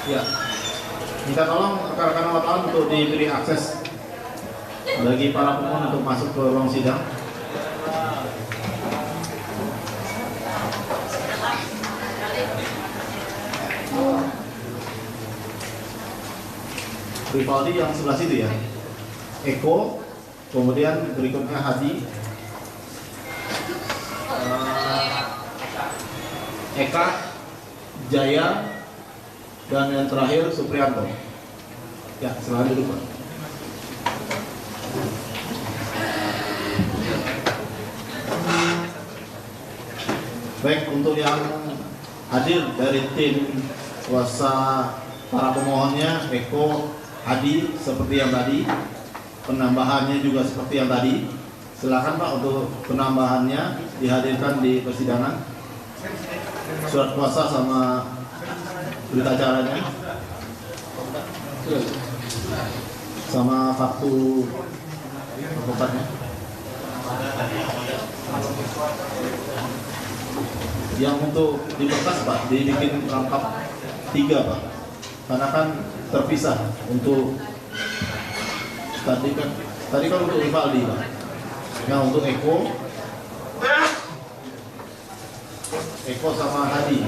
Ya, minta tolong rekan-rekan wartawan untuk diberi akses bagi para pemohon untuk masuk ke ruang sidang. Rivaldi yang sebelah situ ya, Eko, kemudian berikutnya Hadi, Eka, Jaya, dan yang terakhir Supriyanto. Ya, silakan dulu Pak. Baik, untuk yang hadir dari tim kuasa para pemohonnya, Eko, Hadi seperti yang tadi, penambahannya juga seperti yang tadi. Silakan Pak untuk penambahannya dihadirkan di persidangan. Surat kuasa sama berita acaranya, sama kartu advokatnya. Yang untuk di berkas Pak dibikin lengkap 3 Pak, karena kan terpisah untuk tadi kan untuk Rivaldi Pak. Nah untuk Eko sama Hadi.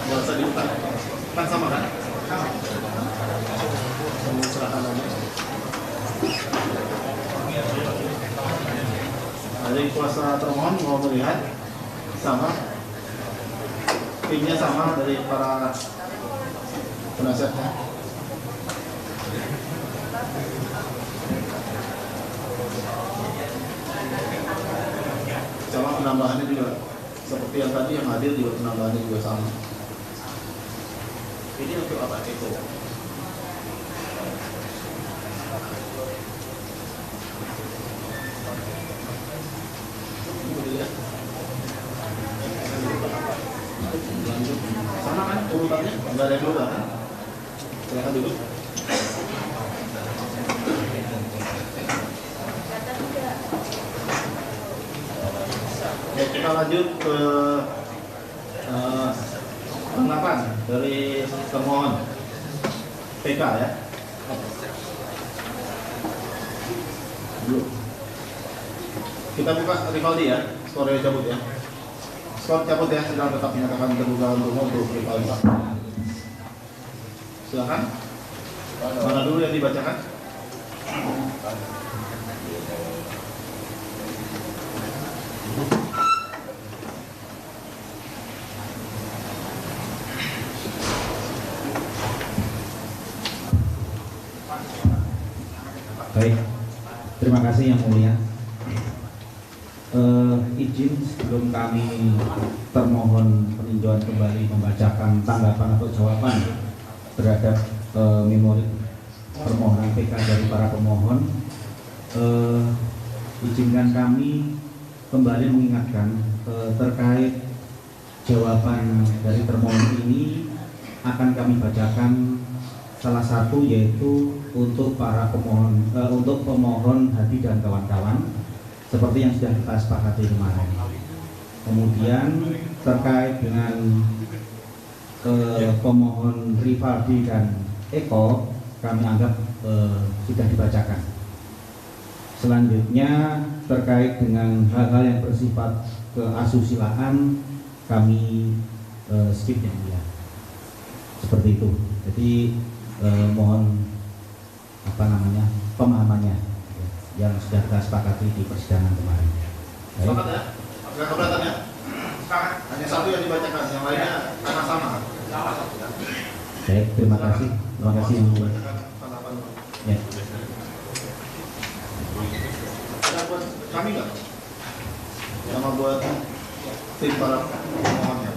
Nggak usah dibuka, kan sama kan? Sama serahkan aja. Dari kuasa termohon mau melihat sama, timnya sama dari para penasihatnya. Sama penambahannya juga seperti yang tadi yang hadir juga penambahannya juga sama. Ini untuk apa itu? Sama kan urutannya? Enggak ada dulu kan? Silakan dulu. Ya, kita lanjut ke tanggapan dari termohon PK ya. Dulu. Kita buka Rivaldi ya, skor cabut ya. Skor cabut ya, sedang tetap menyatakan terbuka untuk Rivaldi Pak. Silakan. Mana dulu yang dibacakan? Baik, terima kasih yang mulia. Izin sebelum kami termohon peninjauan kembali membacakan tanggapan atau jawaban terhadap memori permohonan PK dari para pemohon, izinkan kami kembali mengingatkan terkait jawaban dari termohon ini akan kami bacakan salah satu yaitu untuk para pemohon, untuk pemohon Hadi dan kawan-kawan seperti yang sudah kita sepakati kemarin. Kemudian terkait dengan pemohon Rivaldi dan Eko kami anggap sudah dibacakan. Selanjutnya terkait dengan hal-hal yang bersifat keasusilaan kami skip yang mulia. Seperti itu. Jadi mohon pemahamannya yang sudah kita sepakati di persidangan kemarin. Sepakat ya? Enggak keberatan ya? Sepakat. Hanya satu yang dibacakan, yang lainnya karena sama. Baik, terima kasih. Terima kasih yang mulia. Ya. Ada buat kami nggak? Sama buat tim para pemohonnya.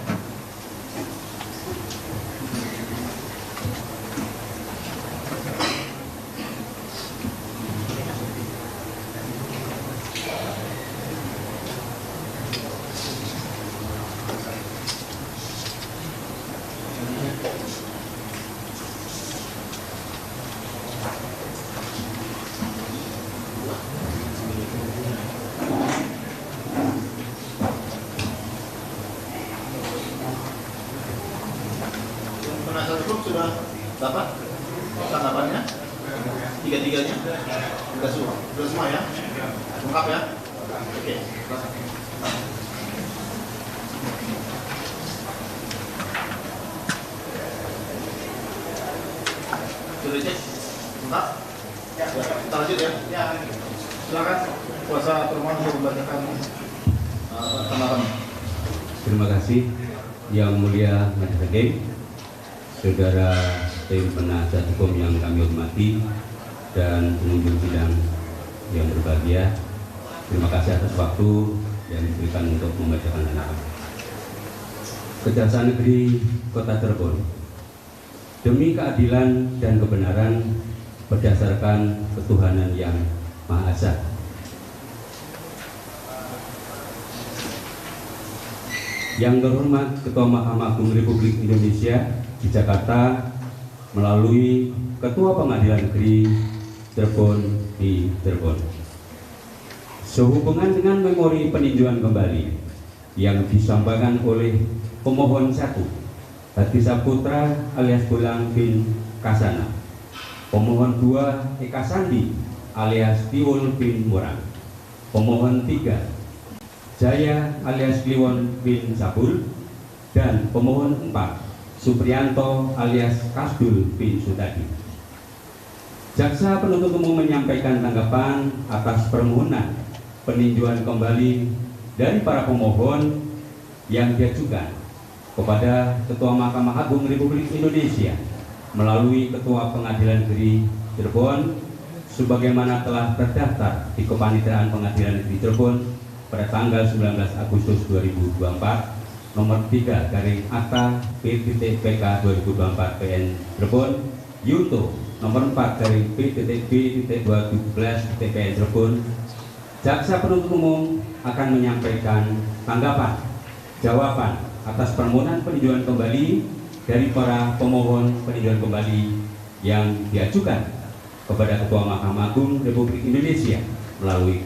Lengkap ya? Oke. Sudah cek? Lengkap? Ya. Kita lanjut ya? Ya. Silakan kuasa termohon untuk membacakan tanggapan. Terima kasih Yang Mulia Majelis Hakim, saudara tim penasihat hukum yang kami hormati, dan pengunjung sidang yang berbahagia. Terima kasih atas waktu yang diberikan untuk membacakan tanggapan. Kejaksaan Negeri Kota Cirebon, demi keadilan dan kebenaran berdasarkan ketuhanan yang Maha Esa, yang terhormat Ketua Mahkamah Agung Republik Indonesia di Jakarta melalui Ketua Pengadilan Negeri Cirebon di Cirebon, sehubungan dengan memori peninjauan kembali yang disampaikan oleh pemohon 1 Hadi Saputra alias Bolang bin Kasana, pemohon 2 Eka Sandi alias Tiwul bin Murang, pemohon 3 Jaya alias Kliwon bin Sabul, dan pemohon 4 Suprianto alias Kasdul bin Sutadi. Jaksa penuntut umum menyampaikan tanggapan atas permohonan peninjauan kembali dari para pemohon yang diajukan kepada Ketua Mahkamah Agung Republik Indonesia melalui Ketua Pengadilan Negeri Cirebon sebagaimana telah terdaftar di Kepanitiaan Pengadilan Negeri Cirebon pada tanggal 19 Agustus 2024 nomor 3 garing akta P.PK 2024 PN Cirebon Yunto nomor 4 garing P.B.2017 PN Cirebon. Jaksa penuntut umum akan menyampaikan tanggapan jawaban atas permohonan peninjauan kembali dari para pemohon peninjauan kembali yang diajukan kepada Ketua Mahkamah Agung Republik Indonesia melalui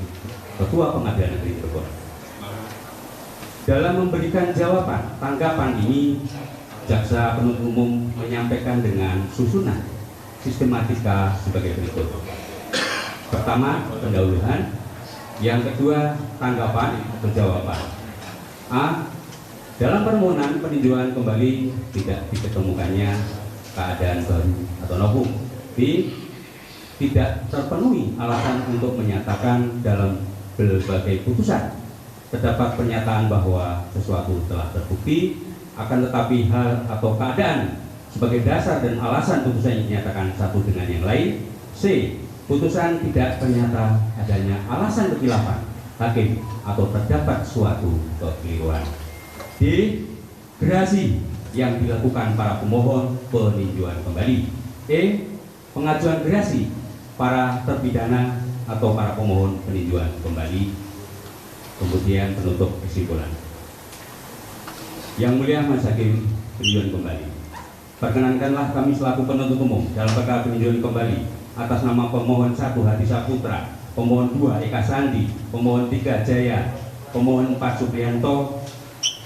Ketua Pengadilan Negeri Cirebon. Dalam memberikan jawaban tanggapan ini, jaksa penuntut umum menyampaikan dengan susunan sistematika sebagai berikut. Pertama, pendahuluan. Yang kedua, tanggapan atau jawaban. A. Dalam permohonan peninjauan kembali tidak diketemukannya keadaan baru atau novum. B. Tidak terpenuhi alasan untuk menyatakan dalam berbagai putusan terdapat pernyataan bahwa sesuatu telah terbukti, akan tetapi hal atau keadaan sebagai dasar dan alasan putusan yang dinyatakan satu dengan yang lain. C. Putusan tidak ternyata adanya alasan kekhilafan hakim atau terdapat suatu kekeliruan. D. Gerasi yang dilakukan para pemohon peninjauan kembali. E. Pengajuan gerasi para terpidana atau para pemohon peninjauan kembali. Kemudian penutup kesimpulan. Yang Mulia Majelis Hakim peninjauan kembali, perkenankanlah kami selaku penuntut umum dalam perkara peninjauan kembali atas nama pemohon 1 Hadi Saputra, pemohon 2 Eka Sandi, pemohon 3 Jaya, pemohon 4 Suprianto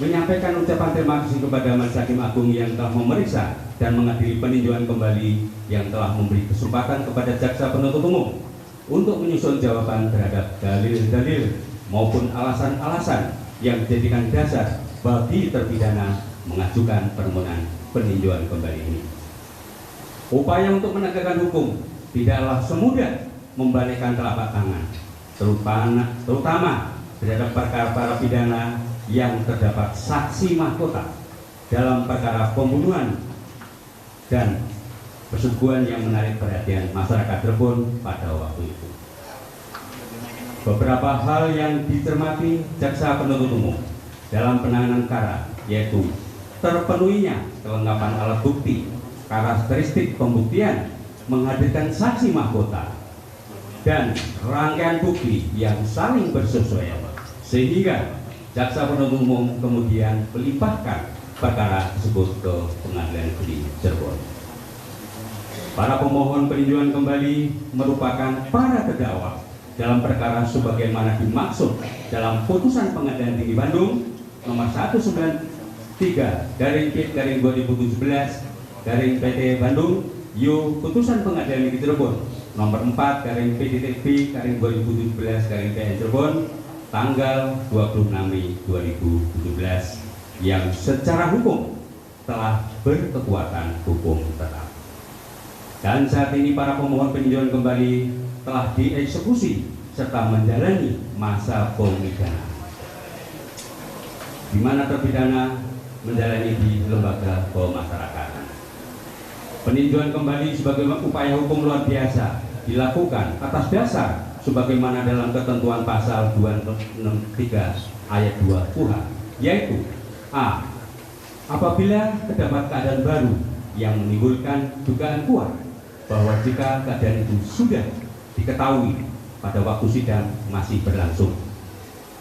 menyampaikan ucapan terima kasih kepada Majelis Hakim Agung yang telah memeriksa dan mengadili peninjauan kembali, yang telah memberi kesempatan kepada jaksa penuntut umum untuk menyusun jawaban terhadap dalil-dalil maupun alasan-alasan yang dijadikan dasar bagi terpidana mengajukan permohonan peninjauan kembali ini. Upaya untuk menegakkan hukum tidaklah semudah membalikkan telapak tangan, terutama terhadap perkara para pidana yang terdapat saksi mahkota dalam perkara pembunuhan dan persetubuhan yang menarik perhatian masyarakat Cirebon pada waktu itu. Beberapa hal yang dicermati jaksa penuntut umum dalam penanganan perkara yaitu terpenuhinya kelengkapan alat bukti, karakteristik pembuktian, menghadirkan saksi mahkota, dan rangkaian bukti yang saling bersesuaian, sehingga jaksa penuntut umum kemudian melimpahkan perkara tersebut ke Pengadilan Negeri Cirebon. Para pemohon peninjauan kembali merupakan para terdakwa dalam perkara sebagaimana dimaksud dalam putusan Pengadilan Tinggi Bandung nomor 193/2017 PT Bandung Yo putusan Pengadilan Negeri Cirebon nomor 4 garing PDTB garing 2017 garing PN Cirebon tanggal 26 Mei 2017 yang secara hukum telah berkekuatan hukum tetap. Dan saat ini para pemohon peninjauan kembali telah dieksekusi serta menjalani masa pemidana, di mana terpidana menjalani di lembaga pemasyarakatan. Peninjauan kembali sebagai upaya hukum luar biasa dilakukan atas dasar sebagaimana dalam ketentuan pasal 263 ayat 2 KUH, yaitu A. Apabila terdapat keadaan baru yang menimbulkan dugaan kuat bahwa jika keadaan itu sudah diketahui pada waktu sidang masih berlangsung,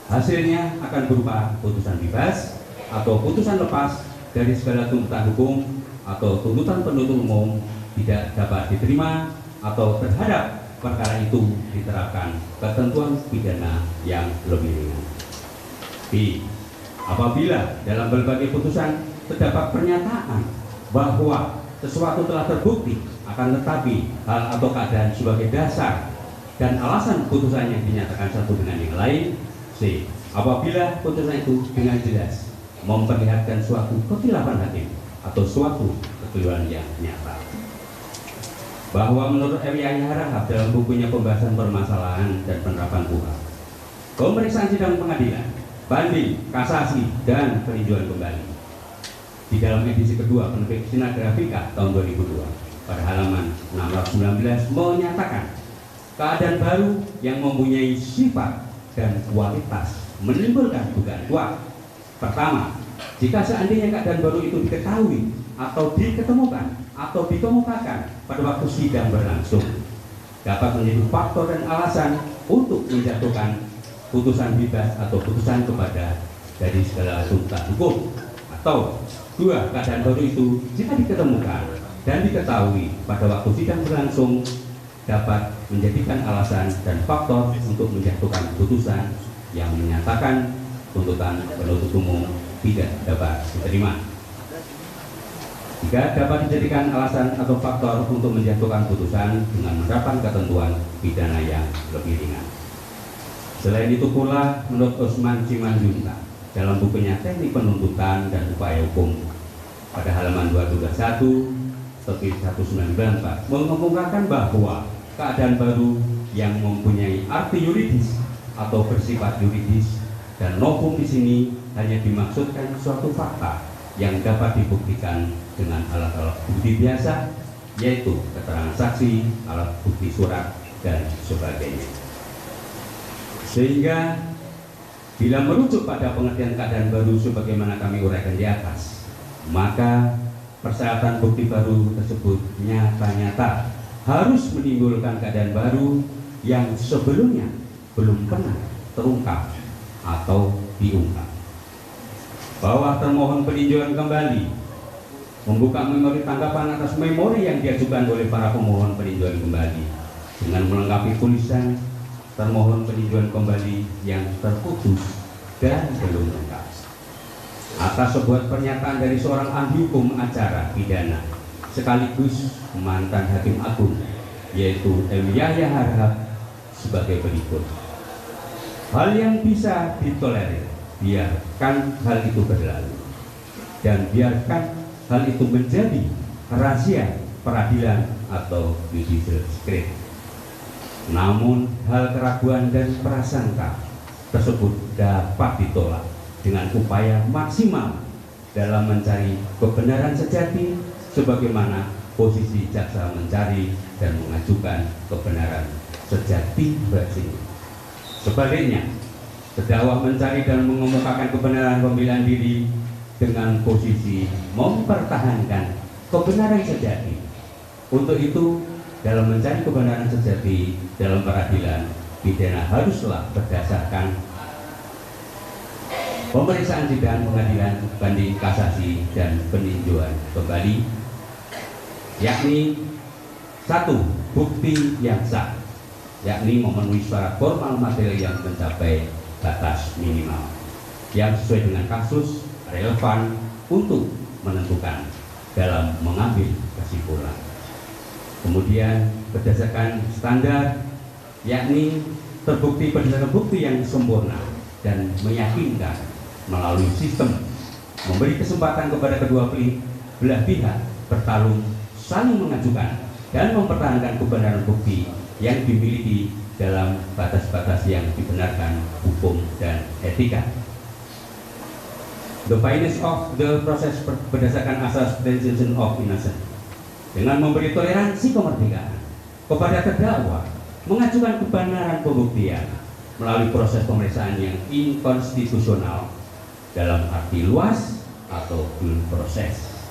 hasilnya akan berupa putusan bebas atau putusan lepas dari segala tuntutan hukum atau tuntutan penuntut umum tidak dapat diterima atau terhadap perkara itu diterapkan ketentuan pidana yang lebih ringan. B. Apabila dalam berbagai putusan terdapat pernyataan bahwa sesuatu telah terbukti akan tetapi hal atau keadaan sebagai dasar dan alasan putusan yang dinyatakan satu dengan yang lain. C. Apabila putusan itu dengan jelas memperlihatkan suatu kekhilafan hakim atau suatu kekeliruan yang nyata. Bahwa menurut M.Y. Harahap dalam bukunya Pembahasan Permasalahan dan Penerapan KUH, pemeriksaan sidang pengadilan, banding, kasasi, dan peninjauan kembali di dalam edisi kedua penerbit Sinar Grafika tahun 2002 pada halaman 619 menyatakan keadaan baru yang mempunyai sifat dan kualitas menimbulkan dugaan kuat. Pertama, jika seandainya keadaan baru itu diketahui atau diketemukan atau dikemukakan pada waktu sidang berlangsung, dapat menjadi faktor dan alasan untuk menjatuhkan putusan bebas atau putusan kepada dari segala tuntutan hukum. Atau dua, keadaan baru itu jika diketemukan dan diketahui pada waktu sidang berlangsung dapat menjadikan alasan dan faktor untuk menjatuhkan putusan yang menyatakan tuntutan penuntut umum tidak dapat diterima. Jika dapat dijadikan alasan atau faktor untuk menjatuhkan putusan dengan menerapkan ketentuan pidana yang lebih ringan. Selain itu pula, menurut Usman Simanjuntak dalam bukunya Teknik Penuntutan dan Upaya Hukum pada halaman 221 terbit 1994 mengemukakan bahwa keadaan baru yang mempunyai arti yuridis atau bersifat yuridis dan novum di sini hanya dimaksudkan suatu fakta yang dapat dibuktikan dengan alat-alat bukti biasa, yaitu keterangan saksi, alat bukti surat, dan sebagainya. Sehingga bila merujuk pada pengertian keadaan baru sebagaimana kami uraikan di atas, maka persyaratan bukti baru tersebut nyata-nyata harus menimbulkan keadaan baru yang sebelumnya belum pernah terungkap atau diungkap. Bahwa termohon peninjauan kembali membuka memori tanggapan atas memori yang diajukan oleh para pemohon peninjauan kembali dengan melengkapi tulisan termohon peninjauan kembali yang terputus dan belum lengkap atas sebuah pernyataan dari seorang ahli hukum acara pidana sekaligus mantan hakim agung, yaitu M.Y. Harahap, sebagai berikut. Hal yang bisa ditolerir, biarkan hal itu berlalu, dan biarkan hal itu menjadi rahasia peradilan atau judicial secret. Namun hal keraguan dan prasangka tersebut dapat ditolak dengan upaya maksimal dalam mencari kebenaran sejati sebagaimana posisi jaksa mencari dan mengajukan kebenaran sejati bersih. Sebaliknya, terdakwa mencari dan mengemukakan kebenaran pembelaan diri dengan posisi mempertahankan kebenaran sejati. Untuk itu, dalam mencari kebenaran sejati dalam peradilan pidana haruslah berdasarkan pemeriksaan sidang pengadilan, banding, kasasi, dan peninjauan kembali, yakni satu, bukti yang sah, yakni memenuhi syarat formal material yang mencapai batas minimal yang sesuai dengan kasus relevan untuk menentukan dalam mengambil kesimpulan. Kemudian berdasarkan standar, yakni terbukti berdasarkan bukti yang sempurna dan meyakinkan melalui sistem memberi kesempatan kepada kedua belah pihak bertarung, saling mengajukan dan mempertahankan kebenaran bukti yang dimiliki dalam batas-batas yang dibenarkan hukum dan etika. The fairness of the process berdasarkan asas presumption of innocence, dengan memberi toleransi kemerdekaan kepada terdakwa mengajukan kebenaran pembuktian melalui proses pemeriksaan yang inkonstitusional dalam arti luas atau due proses,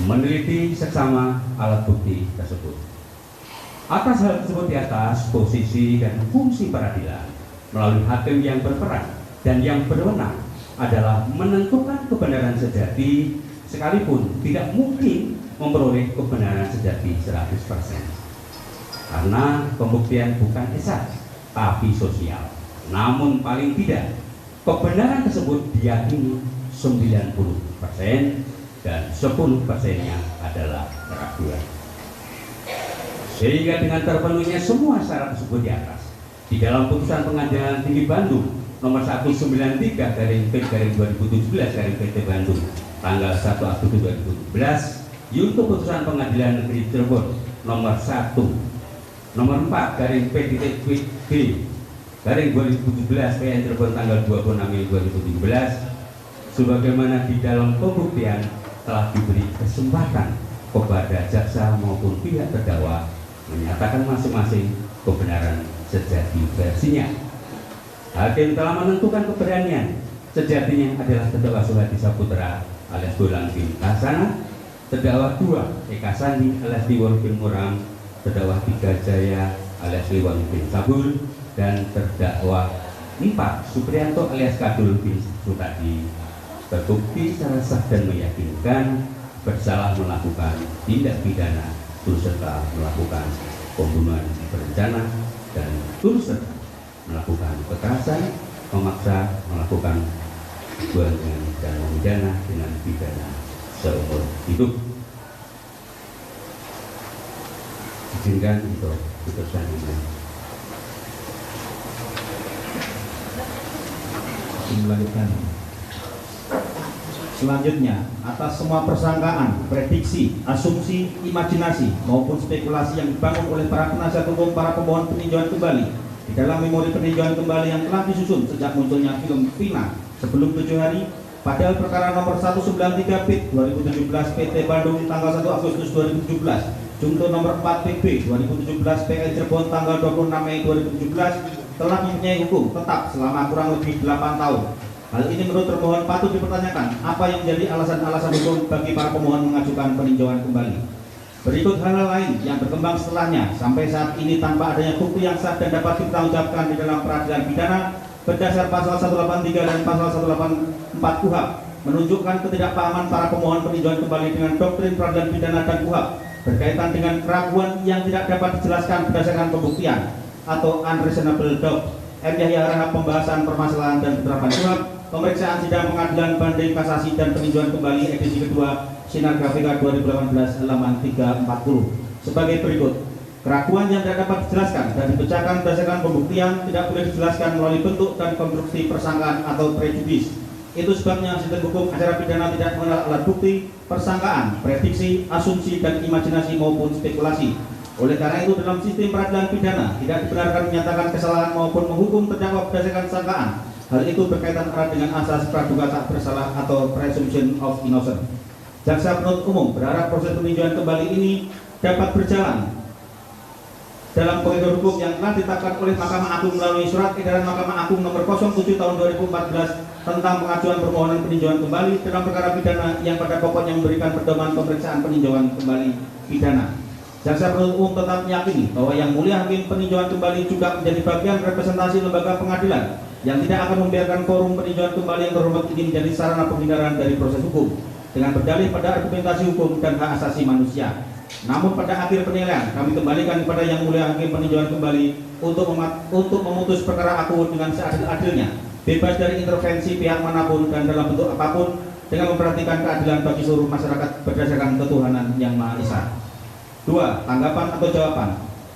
meneliti seksama alat bukti tersebut. Atas hal tersebut di atas, posisi dan fungsi peradilan melalui hakim yang berperan dan yang berwenang adalah menentukan kebenaran sejati, sekalipun tidak mungkin memperoleh kebenaran sejati 100%. Karena pembuktian bukan esas, tapi sosial. Namun paling tidak, kebenaran tersebut diyakini 90% dan 10%-nya adalah keraguan. Sehingga dengan terpenuhinya semua syarat tersebut di atas, di dalam putusan Pengadilan Tinggi Bandung nomor 193/P/2017 Bandung tanggal 1 Agustus 2017, yaitu putusan Pengadilan Negeri Cirebon nomor 4/P/2017 PN Cirebon tanggal 26 Mei 2017, sebagaimana di dalam pembuktian telah diberi kesempatan kepada jaksa maupun pihak terdakwa menyatakan masing-masing kebenaran sejati versinya. Hakim telah menentukan keberanian sejatinya adalah terdakwa Suhadi Saputra alias Bolang bin Hasanah, terdakwa 2 Eka Sandi alias Liwon bin Muram, terdakwa 3 Jaya alias Liwon bin Sabul, dan terdakwa 4 Supriyanto alias Kadul bin Sutadi terbukti secara sah dan meyakinkan bersalah melakukan tindak pidana turut serta melakukan pembunuhan berencana dan turut serta melakukan kekerasan, memaksa, melakukan perbuatan dan memidana dengan pidana seumur hidup. Izinkan untuk putusan ini. Melanjutkan. Selanjutnya, atas semua persangkaan, prediksi, asumsi, imajinasi maupun spekulasi yang dibangun oleh para penasihat hukum para pemohon peninjauan kembali di dalam memori peninjauan kembali yang telah disusun sejak munculnya film Vina sebelum 7 hari, padahal perkara nomor 193/2017 PT Bandung tanggal 1 Agustus 2017, Junto nomor 4 PB 2017 PN Cirebon tanggal 26 Mei 2017 telah mempunyai hukum tetap selama kurang lebih 8 tahun. Hal ini menurut termohon patut dipertanyakan apa yang menjadi alasan-alasan hukum bagi para pemohon mengajukan peninjauan kembali. Berikut hal-hal lain yang berkembang setelahnya sampai saat ini tanpa adanya bukti yang sah dan dapat dipertanggungjawabkan di dalam peradilan pidana berdasar pasal 183 dan pasal 184 KUHP menunjukkan ketidakpahaman para pemohon peninjauan kembali dengan doktrin peradilan pidana dan KUHP berkaitan dengan keraguan yang tidak dapat dijelaskan berdasarkan pembuktian atau unreasonable doubt. M. Yahya Rahab pembahasan permasalahan dan penerapan KUHP, pemeriksaan sidang pengadilan banding kasasi dan peninjauan kembali edisi kedua Sinar KPK 2018 halaman 340 sebagai berikut. Keraguan yang tidak dapat dijelaskan dan dipecahkan berdasarkan pembuktian tidak boleh dijelaskan melalui bentuk dan konstruksi persangkaan atau prejudis. Itu sebabnya sistem hukum acara pidana tidak mengenal alat bukti, persangkaan, prediksi, asumsi, dan imajinasi maupun spekulasi. Oleh karena itu dalam sistem peradilan pidana tidak dibenarkan menyatakan kesalahan maupun menghukum terdakwa berdasarkan sangkaan. Hal itu berkaitan erat dengan asas praduga tak bersalah atau presumption of innocence. Jaksa penuntut umum berharap proses peninjauan kembali ini dapat berjalan dalam koridor hukum yang telah ditetapkan oleh Mahkamah Agung melalui surat edaran Mahkamah Agung nomor 07 tahun 2014 tentang pengajuan permohonan peninjauan kembali dalam perkara pidana yang pada pokoknya memberikan pedoman pemeriksaan peninjauan kembali pidana. Jaksa penuntut umum tetap meyakini bahwa Yang Mulia Hakim peninjauan kembali juga menjadi bagian representasi lembaga pengadilan yang tidak akan membiarkan forum peninjauan kembali yang terhormat ini menjadi sarana penghindaran dari proses hukum dengan berdalih pada argumentasi hukum dan hak asasi manusia. Namun pada akhir penilaian kami kembalikan kepada Yang Mulia Hakim peninjauan kembali untuk memutus perkara aku dengan seadil-adilnya, bebas dari intervensi pihak manapun dan dalam bentuk apapun, dengan memperhatikan keadilan bagi seluruh masyarakat berdasarkan ketuhanan yang Maha Esa. 2. Tanggapan atau jawaban.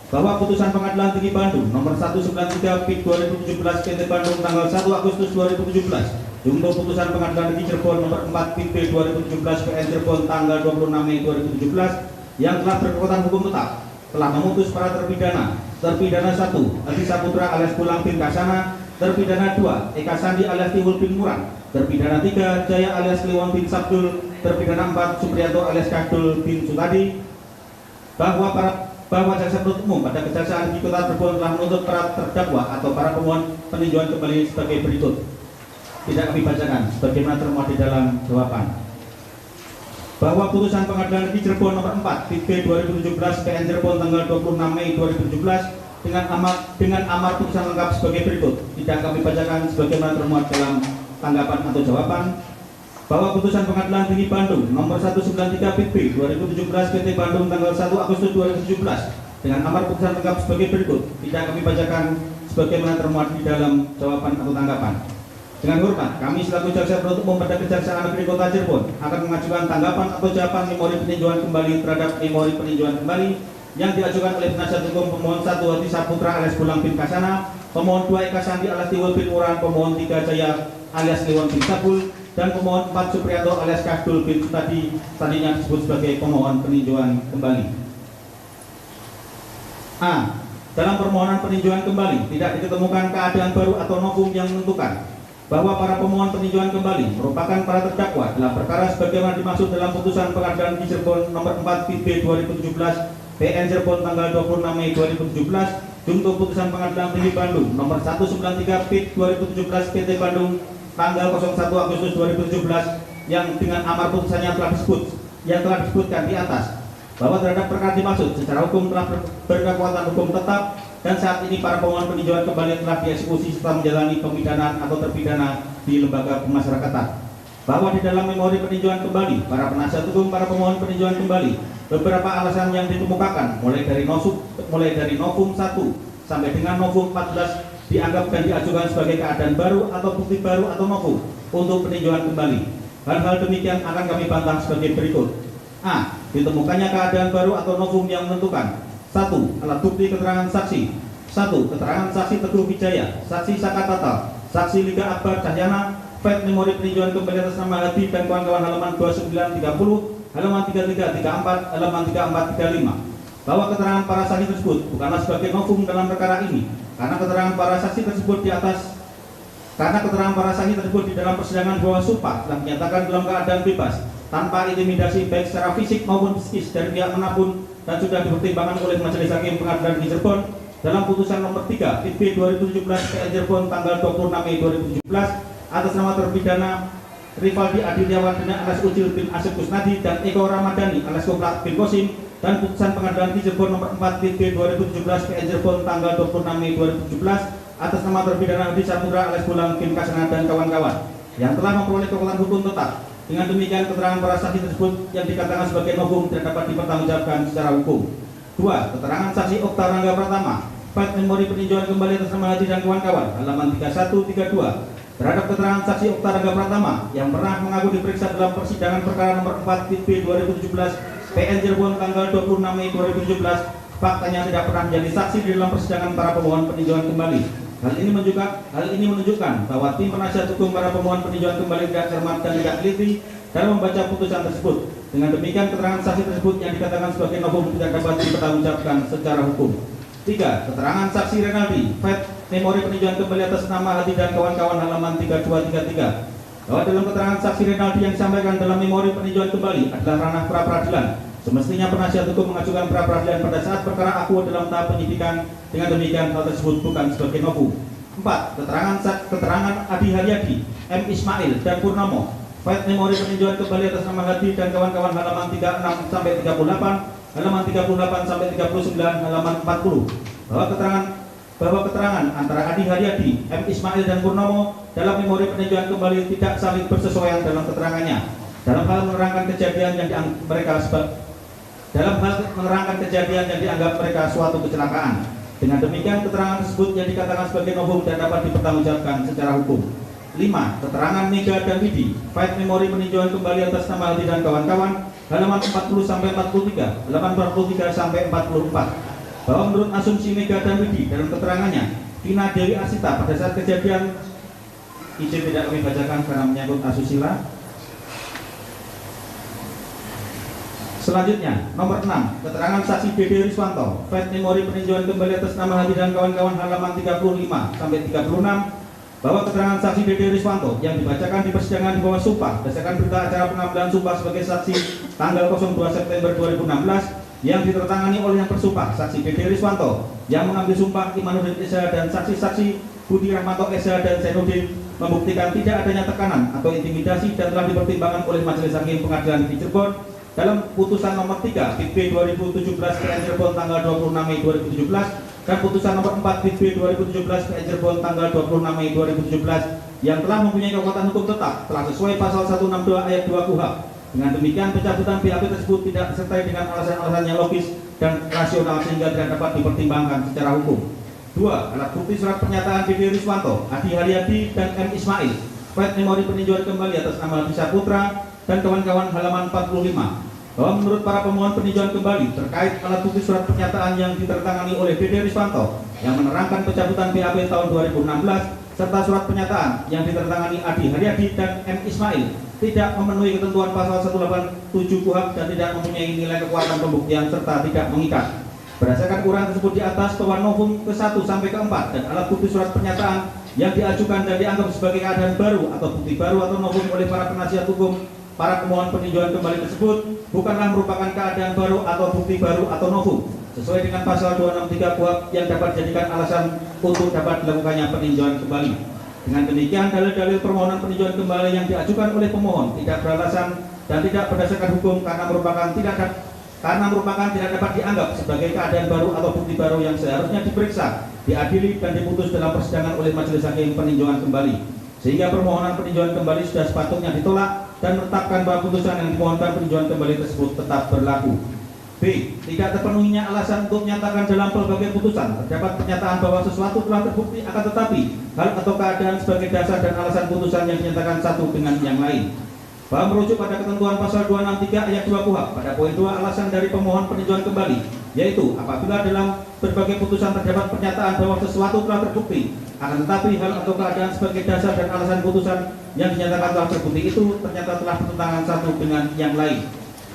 Bahwa putusan Pengadilan Tinggi Bandung nomor 193 PIK 2017 PT Bandung tanggal 1 Agustus 2017 untuk putusan Pengadilan Tinggi Cirebon nomor 4 PIK 2017 PN Cirebon tanggal 26 Mei 2017 yang telah berkekuatan hukum tetap telah memutus para terpidana 1. Adi Saputra alias Pulang bin Kasana, terpidana 2. Eka Sandi alias Tiwul bin Murad, terpidana 3. Jaya alias Kliwon bin Sabdul, terpidana 4. Supriyanto alias Kadul bin Sutadi, bahwa jaksa penuntut umum pada Kejaksaan Tinggi Kota Cirebon telah menuntut para terdakwa atau para pemohon peninjauan kembali sebagai berikut. Tidak kami bacakan sebagaimana termuat di dalam jawaban. Bahwa putusan Pengadilan Negeri Cirebon nomor 4 PIK 2017 PN Cirebon tanggal 26 Mei 2017 dengan amar putusan lengkap sebagai berikut. Tidak kami bacakan sebagaimana termuat dalam tanggapan atau jawaban. Bahwa putusan Pengadilan Tinggi Bandung nomor 193 PIK 2017 PT Bandung tanggal 1 Agustus 2017 dengan amar putusan lengkap sebagai berikut. Tidak kami bacakan sebagaimana termuat di dalam jawaban atau tanggapan. Dengan hormat, kami selaku jaksa penuntut umum pada Kejaksaan Negeri Kota Cirebon akan mengajukan tanggapan atau jawaban memori peninjauan kembali terhadap memori peninjauan kembali yang diajukan oleh penasihat hukum pemohon 1 Adi Saputra alias Pulang bin Kasana, pemohon 2 Eka Sandi alias Tiwul bin Murad, pemohon 3 Jaya alias Kliwon bin Sabdul, dan pemohon 4 Supriyanto alias Kadul bin Sutadi, tadinya disebut sebagai pemohon peninjauan kembali. A. Dalam permohonan peninjauan kembali tidak ditemukan keadaan baru atau novum yang menentukan bahwa para pemohon peninjauan kembali merupakan para terdakwa dalam perkara sebagaimana dimaksud dalam putusan Pengadilan Tinggi Cirebon nomor 4 PIK 2017 PN Cirebon tanggal 26 Mei 2017 untuk putusan Pengadilan Tinggi Bandung nomor 193 PIK 2017 PT Bandung tanggal 01 Agustus 2017 yang dengan amar putusannya telah disebutkan di atas bahwa terhadap perkara dimaksud secara hukum telah berkekuatan hukum tetap dan saat ini para pemohon peninjauan kembali telah dieksekusi setelah menjalani pemidanaan atau terpidana di lembaga pemasyarakatan. Bahwa di dalam memori peninjauan kembali para penasihat hukum para pemohon peninjauan kembali beberapa alasan yang dikemukakan mulai dari novum 1 sampai dengan novum 14 dianggap dan diajukan sebagai keadaan baru atau bukti baru atau novum untuk peninjauan kembali. Hal-hal demikian akan kami bantah sebagai berikut. A. Ditemukannya keadaan baru atau novum yang menentukan 1. Alat bukti keterangan saksi. 1. Keterangan saksi Teguh Wijaya, saksi Sakatata, saksi Liga Akbar Cahyana, file memori peninjauan kembali atas nama Hadi dan kawan-kawan halaman 2930, halaman 3334, halaman 3435. Bahwa keterangan para saksi tersebut bukanlah sebagai novum dalam perkara ini, karena keterangan para saksi tersebut di dalam persidangan bawah sumpah telah menyatakan dalam keadaan bebas tanpa intimidasi baik secara fisik maupun psikis dari pihak manapun dan sudah dipertimbangkan oleh Majelis Hakim Pengadilan Negeri Cirebon dalam putusan nomor 3 PIK 2017 PN Cirebon tanggal 26 Mei 2017 atas nama terpidana Rivaldi Adityawan alias Ucil bin Asep Kusnadi dan Eko Ramadhani alias Koprak bin Kosim dan putusan Pengadilan Negeri Cirebon nomor 4 PIK 2017 PN Cirebon tanggal 26 Mei 2017 atas nama terpidana Adi Saputra alias Pulang bin Kasana dan kawan-kawan yang telah memperoleh kekuatan hukum tetap. Dengan demikian keterangan para saksi tersebut yang dikatakan sebagai novum tidak dapat dipertanggungjawabkan secara hukum. 2. Keterangan saksi Okta Rangga Pratama, file memori peninjauan kembali atas nama Hadi dan kawan-kawan, halaman 3132. Terhadap keterangan saksi Okta Rangga Pratama yang pernah mengaku diperiksa dalam persidangan perkara nomor 4 PIK 2017 PN Cirebon tanggal 26 Mei 2017, faktanya tidak pernah menjadi saksi di dalam persidangan para pemohon peninjauan kembali. Hal ini menunjukkan bahwa tim penasihat hukum para pemohon peninjauan kembali tidak cermat dan tidak teliti dalam membaca putusan tersebut. Dengan demikian keterangan saksi tersebut yang dikatakan sebagai novum tidak dapat dipertanggungjawabkan secara hukum. 3. Keterangan saksi Renaldi, file memori peninjauan kembali atas nama Hadi dan kawan-kawan halaman 3233. Bahwa dalam keterangan saksi Renaldi yang disampaikan dalam memori peninjauan kembali adalah ranah pra peradilan. Semestinya penasihat hukum mengajukan pra peradilan pada saat perkara akuo dalam tahap penyidikan. Dengan demikian hal tersebut bukan sebagai novum. 4. Keterangan Adi Haryadi, M. Ismail dan Purnomo, file memori peninjauan kembali atas nama Hadi dan kawan-kawan halaman 36 sampai 38, halaman 38 sampai 39, halaman 40. Bahwa keterangan antara Adi Haryadi, M. Ismail dan Purnomo dalam memori peninjauan kembali tidak saling bersesuaian dalam keterangannya dalam hal menerangkan kejadian yang dianggap mereka suatu kecelakaan. Dengan demikian keterangan tersebut yang dikatakan sebagai novum dan dapat dipertanggungjawabkan secara hukum. 5. Keterangan Mega dan Widi, Fight Memori peninjauan kembali atas nama Aldi dan kawan-kawan, halaman 40-43, halaman 43-44, bahwa menurut asumsi Mega dan Widi dalam keterangannya, Vina Dewi Arsita pada saat kejadian, izin tidak kami bacakan karena menyangkut asusila. Selanjutnya, nomor 6, keterangan saksi Dede Riswanto, Fight Memori peninjauan kembali atas nama Aldi dan kawan-kawan, halaman 35-36, bahwa keterangan saksi Dede Riswanto yang dibacakan di persidangan di bawah sumpah berdasarkan berita acara pengambilan sumpah sebagai saksi tanggal 02 September 2016 yang ditertangani oleh yang bersumpah saksi Dede Riswanto yang mengambil sumpah Imanuddin Esa dan saksi-saksi Budi Rahmanto Esa dan Zainuddin membuktikan tidak adanya tekanan atau intimidasi dan telah dipertimbangkan oleh Majelis Hakim Pengadilan Negeri Cirebon dalam putusan nomor 3 PB 2017 PN Cirebon tanggal 26 Mei 2017 dan putusan nomor 4 PB 2017 PN Cirebon tanggal 26 Mei 2017 yang telah mempunyai kekuatan hukum tetap telah sesuai pasal 162 ayat 2 KUHP. Dengan demikian pencabutan BAP tersebut tidak disertai dengan alasan-alasan yang logis dan rasional sehingga tidak dapat dipertimbangkan secara hukum. 2. Alat bukti surat pernyataan Dede Riswanto, Adi Haryadi dan M. Ismail, Fight Memori peninjauan kembali atas nama Bisa Putra dan kawan-kawan, halaman 45, bahwa menurut para pemohon peninjauan kembali terkait alat bukti surat pernyataan yang ditertangani oleh Dede Riswanto yang menerangkan pencabutan BAP tahun 2016 serta surat pernyataan yang ditertangani Adi Haryadi dan M. Ismail tidak memenuhi ketentuan pasal 187 KUHP dan tidak mempunyai nilai kekuatan pembuktian serta tidak mengikat. Berdasarkan uraian tersebut di atas, bahwa novum ke-1 sampai ke-4 dan alat bukti surat pernyataan yang diajukan dan dianggap sebagai keadaan baru atau bukti baru atau novum oleh para penasihat hukum para pemohon peninjauan kembali tersebut bukanlah merupakan keadaan baru atau bukti baru atau novum sesuai dengan pasal 263 KUHP yang dapat dijadikan alasan untuk dapat dilakukannya peninjauan kembali. Dengan demikian, dalil-dalil permohonan peninjauan kembali yang diajukan oleh pemohon tidak beralasan dan tidak berdasarkan hukum karena merupakan tidak dapat dianggap sebagai keadaan baru atau bukti baru yang seharusnya diperiksa, diadili dan diputus dalam persidangan oleh Majelis Hakim peninjauan kembali. Sehingga permohonan peninjauan kembali sudah sepatutnya ditolak dan menetapkan bahwa putusan yang dimohonkan peninjauan kembali tersebut tetap berlaku. B. Tidak terpenuhinya alasan untuk menyatakan dalam pelbagai putusan terdapat pernyataan bahwa sesuatu telah terbukti akan tetapi hal atau keadaan sebagai dasar dan alasan putusan yang dinyatakan satu dengan yang lain. Bahwa merujuk pada ketentuan pasal 263 ayat 2 KUHP pada poin 2 alasan dari pemohon peninjauan kembali, yaitu apabila dalam berbagai putusan terdapat pernyataan bahwa sesuatu telah terbukti akan tetapi hal atau keadaan sebagai dasar dan alasan putusan yang dinyatakan telah terbukti itu ternyata telah bertentangan satu dengan yang lain.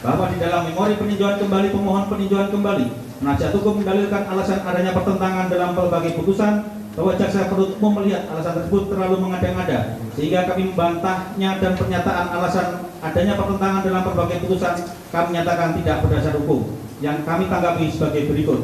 Bahwa di dalam memori peninjauan kembali pemohon peninjauan kembali, penasihat hukum mendalilkan alasan adanya pertentangan dalam berbagai putusan bahwa jaksa penuntut umum melihat alasan tersebut terlalu mengada-ngada sehingga kami membantahnya dan pernyataan alasan adanya pertentangan dalam berbagai putusan kami nyatakan tidak berdasar hukum yang kami tanggapi sebagai berikut.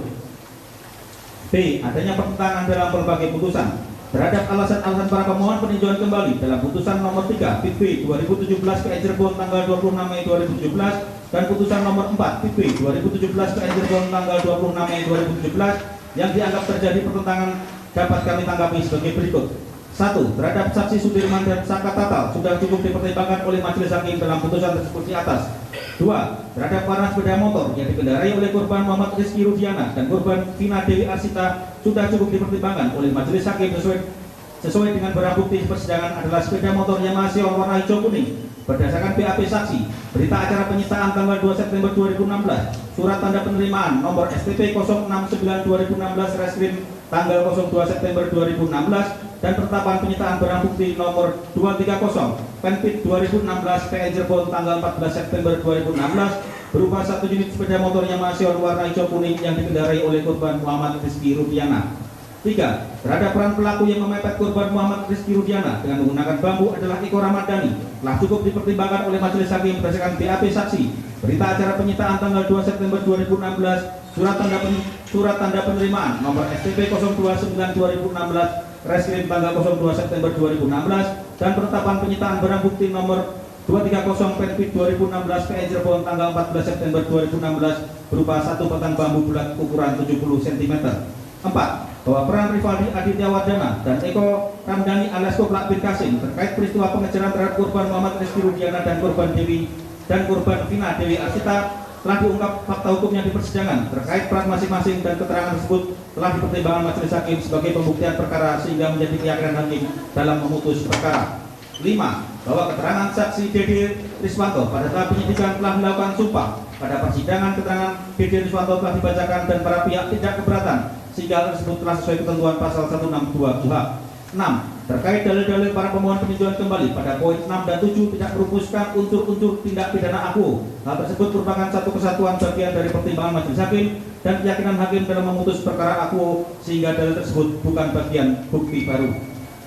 B. Adanya pertentangan dalam berbagai putusan terhadap alasan-alasan para pemohon peninjauan kembali dalam putusan nomor 3 PB 2017 PN Cirebon tanggal 26 Mei 2017 dan putusan nomor 4 PB 2017 PN Cirebon tanggal 26 Mei 2017 yang dianggap terjadi pertentangan dapat kami tanggapi sebagai berikut. 1. Terhadap saksi Sudirman dan Saka Tatal sudah cukup dipertimbangkan oleh Majelis Hakim dalam putusan tersebut di atas. 2. Terhadap para sepeda motor yang dikendarai oleh korban Muhammad Rizky Rudiana dan korban Vina Dewi Arsita sudah cukup dipertimbangkan oleh Majelis Hakim sesuai dengan barang bukti persidangan adalah sepeda motor Yamaha Sion warna hijau kuning. Berdasarkan BAP saksi, berita acara penyitaan tanggal 2 September 2016, surat tanda penerimaan nomor STP 069/2016 Reskrim tanggal 02 September 2016 dan penetapan penyitaan barang bukti nomor 230 Penpit 2016 PN Cirebon tanggal 14 September 2016 berupa satu unit sepeda motor Yamaha Sion warna hijau kuning yang dikendarai oleh korban Muhammad Rizky Rudiana. 3. Terhadap peran pelaku yang memepet korban Muhammad Rizky Rudiana dengan menggunakan bambu adalah Iko Ramadhani telah cukup dipertimbangkan oleh Majelis Hakim berdasarkan BAP saksi, berita acara penyitaan tanggal 2 September 2016, surat tanda penerimaan nomor STP 029/2016 Reskrim tanggal 02 September 2016 dan penetapan penyitaan barang bukti nomor 230 Penpit 2016 PN Cirebon tanggal 14 September 2016 berupa satu batang bambu bulat ukuran 70 cm. 4. Bahwa peran Rivaldi Aditya Wardana dan Eko Ramdhani alias Koplak bin Kasim terkait peristiwa pengejaran terhadap korban Muhammad Rizky Rudiana dan korban Vina Dewi Arsita telah diungkap fakta hukumnya di persidangan terkait peran masing-masing dan keterangan tersebut telah dipertimbangkan majelis hakim sebagai pembuktian perkara sehingga menjadi keyakinan hakim dalam memutus perkara. 5. Bahwa keterangan saksi Dede Riswanto pada tahap penyidikan telah melakukan sumpah. Pada persidangan keterangan Dede Riswanto telah dibacakan dan para pihak tidak keberatan sehingga hal tersebut telah sesuai ketentuan pasal 162 KUHP. 6. Terkait dalil-dalil para pemohon peninjauan kembali pada poin 6 dan 7 tidak merumuskan unsur-unsur tindak pidana aku. Hal tersebut merupakan satu kesatuan bagian dari pertimbangan majelis hakim dan keyakinan hakim dalam memutus perkara aku sehingga dalil tersebut bukan bagian bukti baru.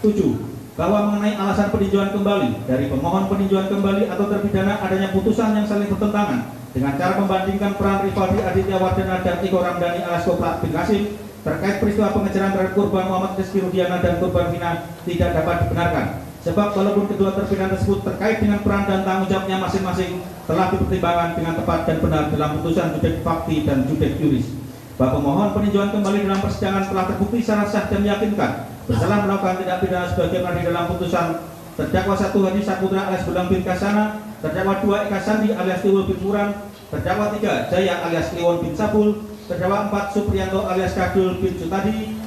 7. Bahwa mengenai alasan peninjauan kembali dari pemohon peninjauan kembali atau terpidana adanya putusan yang saling bertentangan dengan cara membandingkan peran Rivaldi Aditya Wardana dan Iko Ramdhani alias Kopra bin Qasim terkait peristiwa pengejaran terhadap korban Muhammad Rizky Rudiana dan korban Vina tidak dapat dibenarkan. Sebab walaupun kedua terpidana tersebut terkait dengan peran dan tanggung jawabnya masing-masing telah dipertimbangkan dengan tepat dan benar dalam putusan judek fakti dan judek juris. Bahwa pemohon peninjauan kembali dalam persidangan telah terbukti secara sah dan meyakinkan bersalah melakukan tindak pidana sebagaimana di dalam putusan terdakwa 1 Hadi Saputra alias Belang bin Kasana, terdakwa 2 Eka Sandi alias Tiwul bin Muran, terdakwa 3 Jaya alias Kliwon bin Sabul, terdakwa 4 Supriyanto alias Kadul bin Sutadi,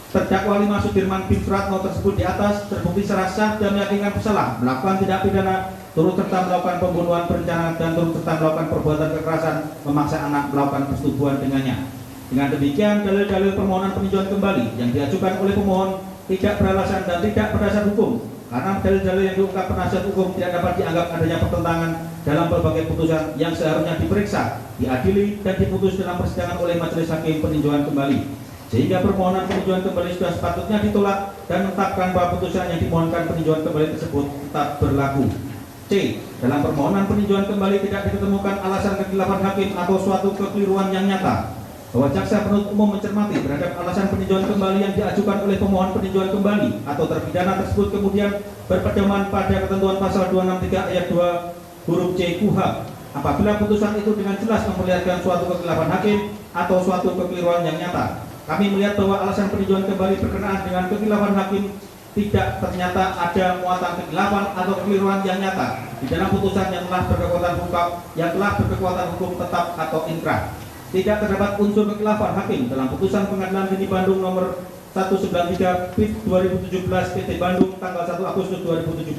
terdakwa 5 Sudirman bin Suratno tersebut di atas terbukti secara sah dan meyakinkan bersalah melakukan tindak pidana turut serta melakukan pembunuhan berencana dan turut serta melakukan perbuatan kekerasan memaksa anak melakukan persetubuhan dengannya. Dengan demikian, dalil-dalil permohonan peninjauan kembali yang diajukan oleh pemohon tidak beralasan dan tidak berdasar hukum, karena dalil-dalil yang diungkap penasihat hukum tidak dapat dianggap adanya pertentangan dalam berbagai putusan yang seharusnya diperiksa, diadili, dan diputus dalam persidangan oleh majelis hakim peninjauan kembali. Sehingga permohonan peninjauan kembali sudah sepatutnya ditolak dan menetapkan bahwa putusan yang dimohonkan peninjauan kembali tersebut tetap berlaku. C. Dalam permohonan peninjauan kembali tidak ditemukan alasan kekhilafan hakim atau suatu kekeliruan yang nyata. Bahwa jaksa penuntut umum mencermati terhadap alasan peninjauan kembali yang diajukan oleh pemohon peninjauan kembali atau terpidana tersebut kemudian berpedoman pada ketentuan pasal 263 ayat 2 huruf C KUHP. Apabila putusan itu dengan jelas memperlihatkan suatu kekhilafan hakim atau suatu kekeliruan yang nyata. Kami melihat bahwa alasan peninjauan kembali berkenaan dengan kekhilafan hakim tidak ternyata ada muatan kekhilafan atau kekeliruan yang nyata di dalam putusan yang telah berkekuatan hukum tetap atau inkrah. Tidak terdapat unsur kekhilafan hakim dalam putusan Pengadilan Tinggi Bandung nomor 193 PIT 2017 PT Bandung tanggal 1 Agustus 2017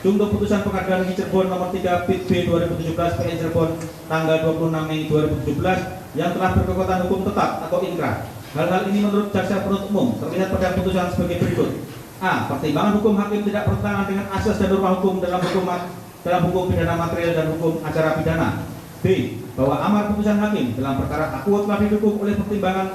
untuk putusan Pengadilan Tinggi Cirebon nomor 3 PIT B 2017 PN Cirebon tanggal 26 Mei 2017 yang telah berkekuatan hukum tetap atau inkrah. Hal-hal ini menurut jaksa penuntut umum terlihat pada putusan sebagai berikut. A. Pertimbangan hukum hakim tidak bertentangan dengan asas dan norma hukum dalam hukum pidana material dan hukum acara pidana. B. Bahwa amar putusan hakim dalam perkara aku telah didukung oleh pertimbangan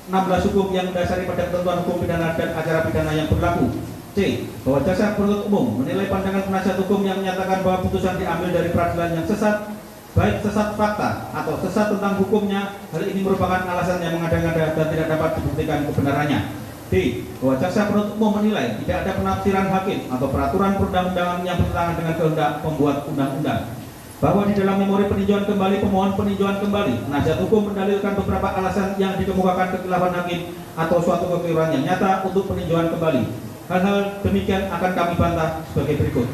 16 hukum yang mendasari pada ketentuan hukum pidana dan acara pidana yang berlaku. C. Bahwa jaksa penuntut umum menilai pandangan penasihat hukum yang menyatakan bahwa putusan diambil dari peradilan yang sesat, baik sesat fakta atau sesat tentang hukumnya, hal ini merupakan alasan yang mengada-ngada dan tidak dapat dibuktikan kebenarannya. D. Bahwa jaksa penuntut umum menilai tidak ada penafsiran hakim atau peraturan perundang-undangan yang bertentangan dengan kehendak pembuat undang-undang. Bahwa di dalam memori peninjauan kembali pemohon peninjauan kembali, penasihat hukum mendalilkan beberapa alasan yang dikemukakan kekhilafan hakim atau suatu kekeliruan yang nyata untuk peninjauan kembali. Hal-hal demikian akan kami bantah sebagai berikut.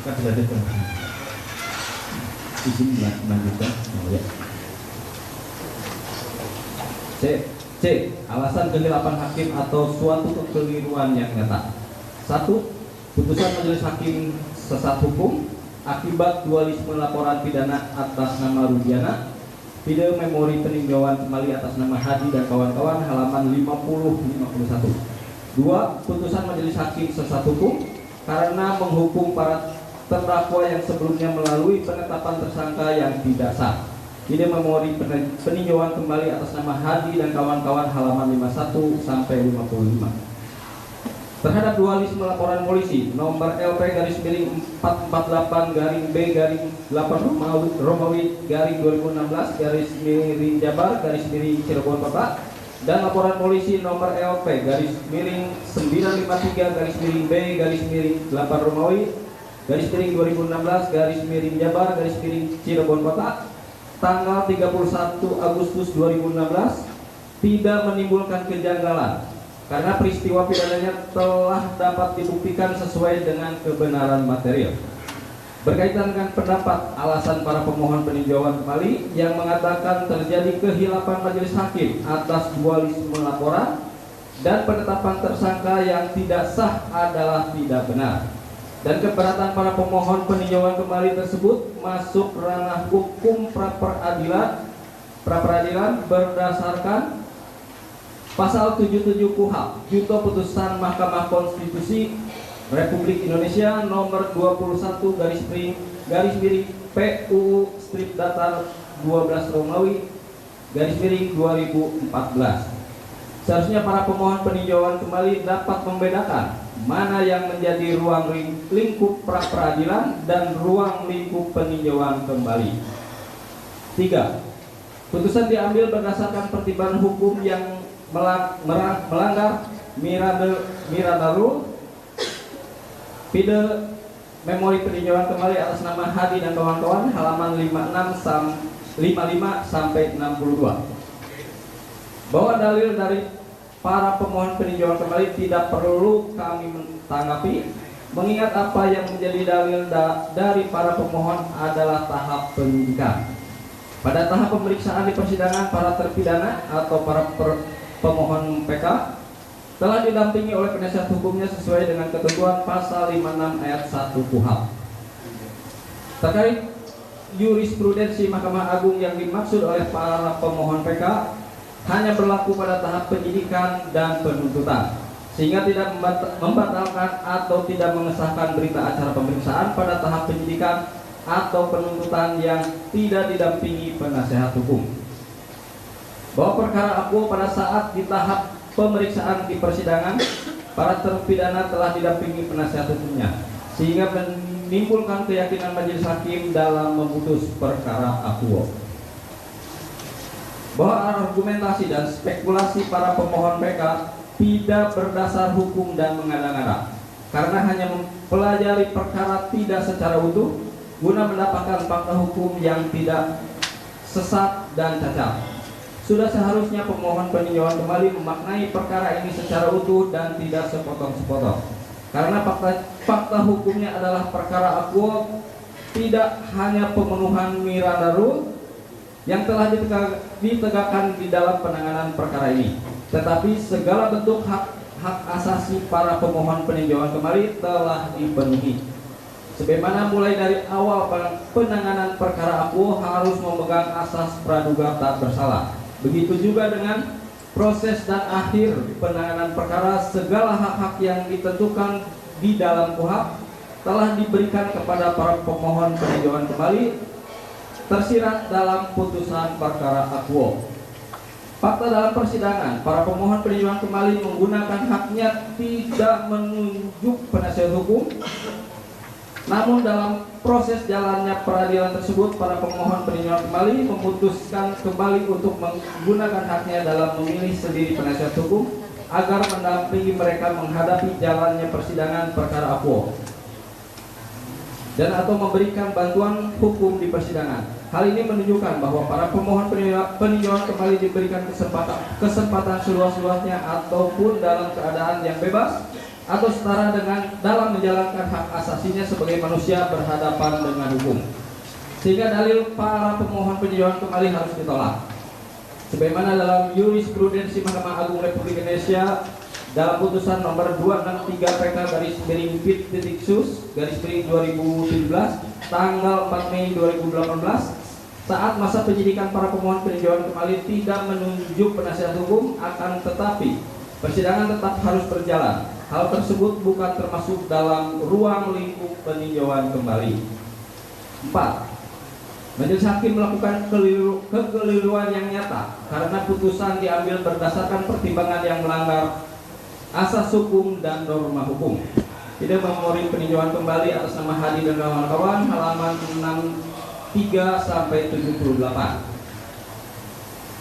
Kita dilanjutkan. Izin melanjutkan. C. Alasan kekhilafan hakim atau suatu kekeliruan yang nyata. 1. Putusan majelis hakim sesat hukum akibat dualisme laporan pidana atas nama Rudiana, video memori peninjauan kembali atas nama Hadi dan kawan-kawan halaman 50-51. 2. Putusan majelis hakim sesat hukum karena menghukum para terdakwa yang sebelumnya melalui penetapan tersangka yang tidak sah. Video memori peninjauan kembali atas nama Hadi dan kawan-kawan halaman 51-55. Terhadap dualisme laporan polisi nomor LP-448-B-8 Romawi _2016 Jabar Cirebon Kota dan laporan polisi nomor LP-953-B-8 Romawi _2016 Jabar Cirebon Kota tanggal 31 Agustus 2016 tidak menimbulkan kejanggalan karena peristiwa pidananya telah dapat dibuktikan sesuai dengan kebenaran material. Berkaitan dengan pendapat alasan para pemohon peninjauan kembali yang mengatakan terjadi kehilapan majelis hakim atas dualisme laporan dan penetapan tersangka yang tidak sah adalah tidak benar, dan keberatan para pemohon peninjauan kembali tersebut masuk ranah hukum pra-peradilan berdasarkan Pasal 77 KUHP Junto Putusan Mahkamah Konstitusi Republik Indonesia nomor 21 garis miring PUU strip datar 12 Romawi garis miring 2014. Seharusnya para pemohon peninjauan kembali dapat membedakan mana yang menjadi ruang lingkup pra-peradilan dan ruang lingkup peninjauan kembali. 3. Putusan diambil berdasarkan pertimbangan hukum yang melanggar Miranda Rule, Pide Memori Peninjauan Kembali atas nama Hadi dan kawan-kawan, halaman 55 sampai 62. Bahwa dalil dari para pemohon peninjauan kembali tidak perlu kami tanggapi, mengingat apa yang menjadi dalil dari para pemohon adalah tahap penyidikan. Pada tahap pemeriksaan di persidangan, para terpidana atau para pemohon PK telah didampingi oleh penasihat hukumnya sesuai dengan ketentuan pasal 56 ayat 1 KUHP. Terkait jurisprudensi Mahkamah Agung yang dimaksud oleh para pemohon PK hanya berlaku pada tahap penyidikan dan penuntutan, sehingga tidak membatalkan atau tidak mengesahkan berita acara pemeriksaan pada tahap penyidikan atau penuntutan yang tidak didampingi penasihat hukum. Bahwa perkara akuo pada saat di tahap pemeriksaan di persidangan, para terpidana telah didampingi penasihat hukumnya, sehingga menimbulkan keyakinan majelis hakim dalam memutus perkara akuo. Bahwa argumentasi dan spekulasi para pemohon PK tidak berdasar hukum dan mengada-ngada, karena hanya mempelajari perkara tidak secara utuh guna mendapatkan fakta hukum yang tidak sesat dan cacat. Sudah seharusnya pemohon peninjauan kembali memaknai perkara ini secara utuh dan tidak sepotong-sepotong, karena fakta hukumnya adalah perkara akuo tidak hanya pemenuhan Miranda Rule yang telah ditegakkan di dalam penanganan perkara ini, tetapi segala bentuk hak asasi para pemohon peninjauan kembali telah dipenuhi. Sebagaimana mulai dari awal penanganan perkara akuo harus memegang asas praduga tak bersalah. Begitu juga dengan proses dan akhir penanganan perkara, segala hak-hak yang ditentukan di dalam KUHP telah diberikan kepada para pemohon peninjauan kembali tersirat dalam putusan perkara akuo. Fakta dalam persidangan, para pemohon peninjauan kembali menggunakan haknya tidak menunjuk penasihat hukum. Namun dalam proses jalannya peradilan tersebut, para pemohon peninjauan kembali memutuskan kembali untuk menggunakan haknya dalam memilih sendiri penasihat hukum agar mendampingi mereka menghadapi jalannya persidangan perkara akuo dan atau memberikan bantuan hukum di persidangan. Hal ini menunjukkan bahwa para pemohon peninjauan kembali diberikan kesempatan seluas-luasnya ataupun dalam keadaan yang bebas atau setara dengan dalam menjalankan hak asasinya sebagai manusia berhadapan dengan hukum, sehingga dalil para pemohon peninjauan kembali harus ditolak. Sebagaimana dalam jurisprudensi Mahkamah Agung Republik Indonesia dalam putusan nomor 263 PK garis miring Pit.Sus garis miring 2017 tanggal 4 Mei 2018, saat masa penyidikan para pemohon peninjauan kembali tidak menunjuk penasihat hukum, akan tetapi persidangan tetap harus berjalan. Hal tersebut bukan termasuk dalam ruang lingkup peninjauan kembali. 4. Majelis hakim melakukan kekeliruan yang nyata karena putusan diambil berdasarkan pertimbangan yang melanggar asas hukum dan norma hukum. Tidak memori peninjauan kembali atas nama Hadi dan kawan-kawan, halaman 63 sampai 78.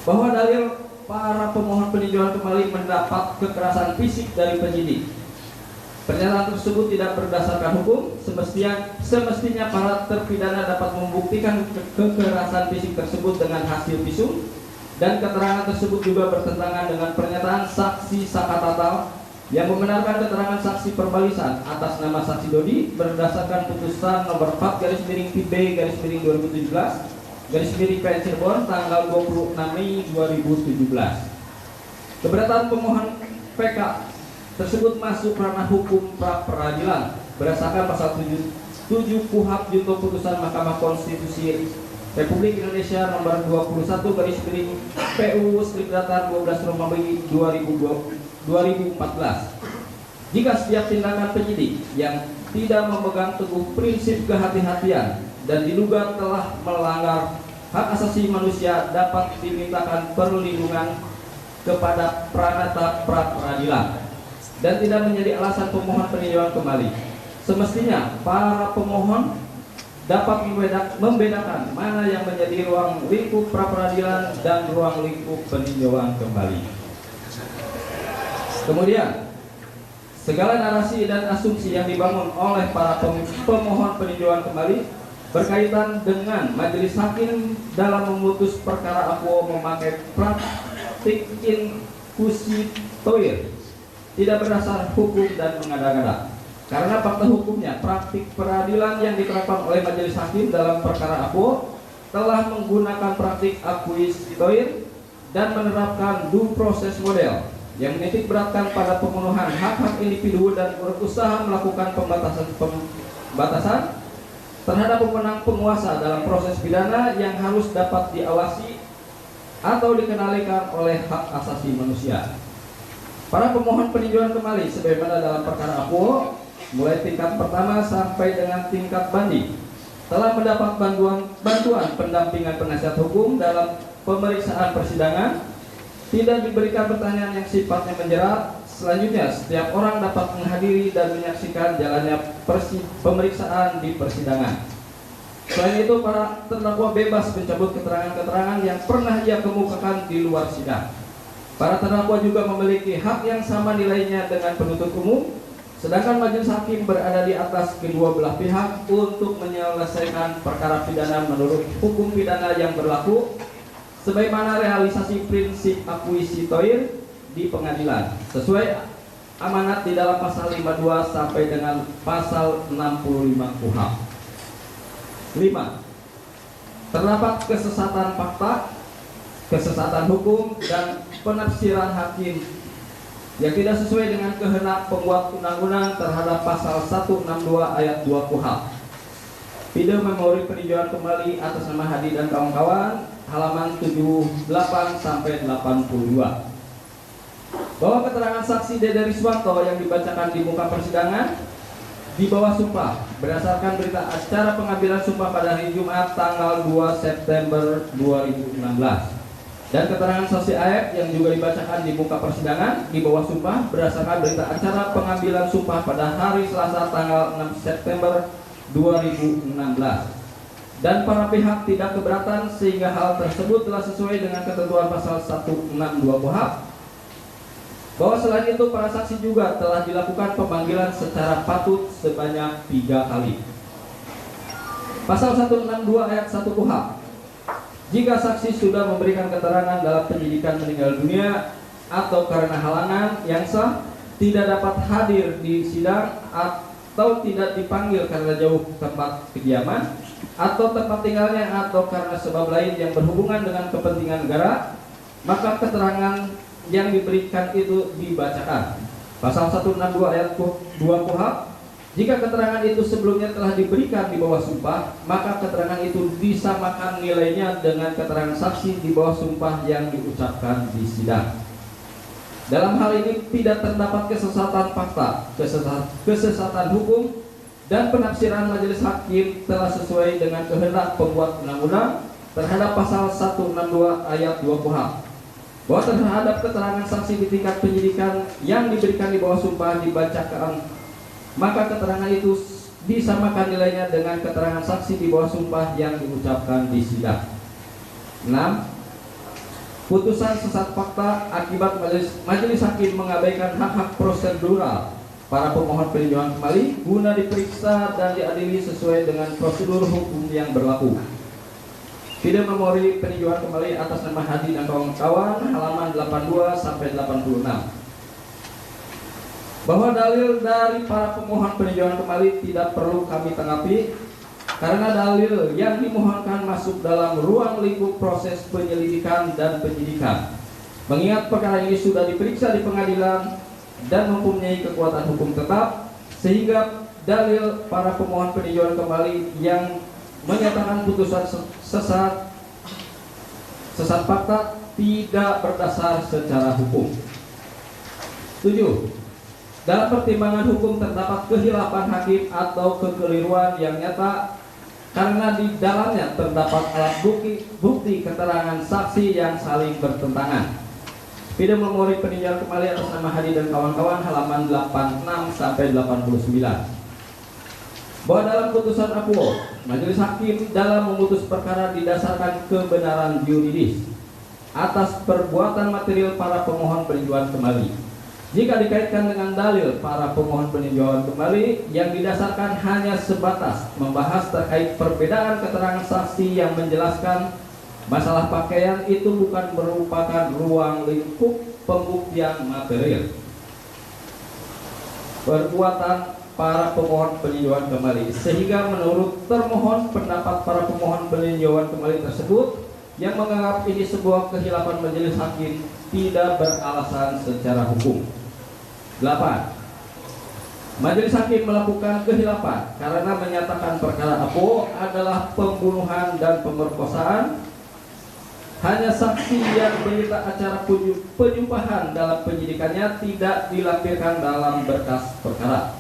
Bahwa dalil para pemohon peninjauan kembali mendapat kekerasan fisik dari penyidik. Pernyataan tersebut tidak berdasarkan hukum. Semestinya para terpidana dapat membuktikan kekerasan fisik tersebut dengan hasil visum, dan keterangan tersebut juga bertentangan dengan pernyataan saksi Sakatatal yang membenarkan keterangan saksi perbalisan atas nama saksi Dodi berdasarkan putusan nomor 4/PB/2017/PN Cirebon tanggal 26 Mei 2017. Keberatan pemohon PK tersebut masuk ranah hukum pra peradilan berdasarkan pasal 7 KUHP junto putusan Mahkamah Konstitusi Republik Indonesia nomor 21/PU/12/12 Jika setiap tindakan penyidik yang tidak memegang teguh prinsip kehati-hatian dan diduga telah melanggar hak asasi manusia dapat dimintakan perlindungan kepada pranata pra peradilan dan tidak menjadi alasan pemohon peninjauan kembali. Semestinya para pemohon dapat membedakan mana yang menjadi ruang lingkup pra peradilan dan ruang lingkup peninjauan kembali. Kemudian, segala narasi dan asumsi yang dibangun oleh para pemohon peninjauan kembali berkaitan dengan majelis hakim dalam memutus perkara akuo memakai praktik inquisitoire tidak berdasar hukum dan mengada-ngada. Karena fakta hukumnya, praktik peradilan yang diterapkan oleh majelis hakim dalam perkara akuo telah menggunakan praktik inquisitoire dan menerapkan due process model yang menitik beratkan pada pemenuhan hak-hak individu dan berusaha melakukan pembatasan terhadap pemenang penguasa dalam proses pidana yang harus dapat diawasi atau dikendalikan oleh hak asasi manusia. Para pemohon peninjauan kembali sebagaimana dalam perkara akuo mulai tingkat pertama sampai dengan tingkat banding telah mendapat bantuan pendampingan penasihat hukum dalam pemeriksaan persidangan, tidak diberikan pertanyaan yang sifatnya menjerat. Selanjutnya, setiap orang dapat menghadiri dan menyaksikan jalannya pemeriksaan di persidangan. Selain itu, para terdakwa bebas mencabut keterangan-keterangan yang pernah ia kemukakan di luar sidang. Para terdakwa juga memiliki hak yang sama nilainya dengan penuntut umum, sedangkan majelis hakim berada di atas kedua belah pihak untuk menyelesaikan perkara pidana menurut hukum pidana yang berlaku, sebagaimana realisasi prinsip inquisitoire di pengadilan sesuai amanat di dalam pasal 52 sampai dengan pasal 65 KUHP. 5. Terdapat kesesatan fakta, kesesatan hukum dan penafsiran hakim yang tidak sesuai dengan kehendak pembuat undang-undang terhadap pasal 162 ayat 2 KUHP. Video memori peninjauan kembali atas nama Hadi dan kawan-kawan, halaman 78 sampai 82. Bahwa keterangan saksi Dede Riswanto yang dibacakan di muka persidangan di bawah sumpah berdasarkan berita acara pengambilan sumpah pada hari Jumat tanggal 2 September 2016 dan keterangan saksi AF yang juga dibacakan di muka persidangan di bawah sumpah berdasarkan berita acara pengambilan sumpah pada hari Selasa tanggal 6 September 2016 dan para pihak tidak keberatan sehingga hal tersebut telah sesuai dengan ketentuan pasal 162 KUHP. Bahwa selain itu para saksi juga telah dilakukan pemanggilan secara patut sebanyak 3 kali. Pasal 162 ayat 1 KUHP. Jika saksi sudah memberikan keterangan dalam penyidikan meninggal dunia atau karena halangan yang sah, tidak dapat hadir di sidang atau tidak dipanggil karena jauh tempat kediaman atau tempat tinggalnya atau karena sebab lain yang berhubungan dengan kepentingan negara, maka keterangan yang diberikan itu dibacakan. Pasal 162 ayat 2 KUHP. Jika keterangan itu sebelumnya telah diberikan di bawah sumpah, maka keterangan itu disamakan nilainya dengan keterangan saksi di bawah sumpah yang diucapkan di sidang. Dalam hal ini tidak terdapat kesesatan fakta, kesesatan hukum, dan penafsiran majelis hakim telah sesuai dengan kehendak pembuat undang-undang terhadap pasal 162 ayat 2 KUHP. Bahwa terhadap keterangan saksi di tingkat penyidikan yang diberikan di bawah sumpah dibacakan, maka keterangan itu disamakan nilainya dengan keterangan saksi di bawah sumpah yang diucapkan di sidang. 6. Putusan sesat fakta akibat majelis hakim mengabaikan hak-hak prosedural para pemohon peninjauan kembali guna diperiksa dan diadili sesuai dengan prosedur hukum yang berlaku. Video memori peninjauan kembali atas nama Hadi dan kawan-kawan, halaman 82 sampai 86. bahwa dalil dari para pemohon peninjauan kembali tidak perlu kami tanggapi karena dalil yang dimohonkan masuk dalam ruang lingkup proses penyelidikan dan penyidikan. Mengingat perkara ini sudah diperiksa di pengadilan dan mempunyai kekuatan hukum tetap, sehingga dalil para pemohon peninjauan kembali yang menyatakan putusan sesat fakta tidak berdasar secara hukum. 7. Dalam pertimbangan hukum terdapat kehilapan hakim atau kekeliruan yang nyata karena di dalamnya terdapat alat bukti keterangan saksi yang saling bertentangan. Video memori peninjauan kembali atas nama Hadi dan kawan-kawan halaman 86 sampai 89. Bahwa dalam putusan akuo, majelis hakim dalam memutus perkara didasarkan kebenaran yuridis atas perbuatan material para pemohon peninjauan kembali. Jika dikaitkan dengan dalil para pemohon peninjauan kembali yang didasarkan hanya sebatas membahas terkait perbedaan keterangan saksi yang menjelaskan masalah pakaian, itu bukan merupakan ruang lingkup pembuktian material perbuatan para pemohon peninjauan kembali, sehingga menurut termohon pendapat para pemohon peninjauan kembali tersebut yang menganggap ini sebuah kehilapan majelis hakim tidak beralasan secara hukum. 8. Majelis hakim melakukan kehilapan karena menyatakan perkara APO adalah pembunuhan dan pemerkosaan. Hanya saksi yang berita acara penyumpahan dalam penyidikannya tidak dilampirkan dalam berkas perkara.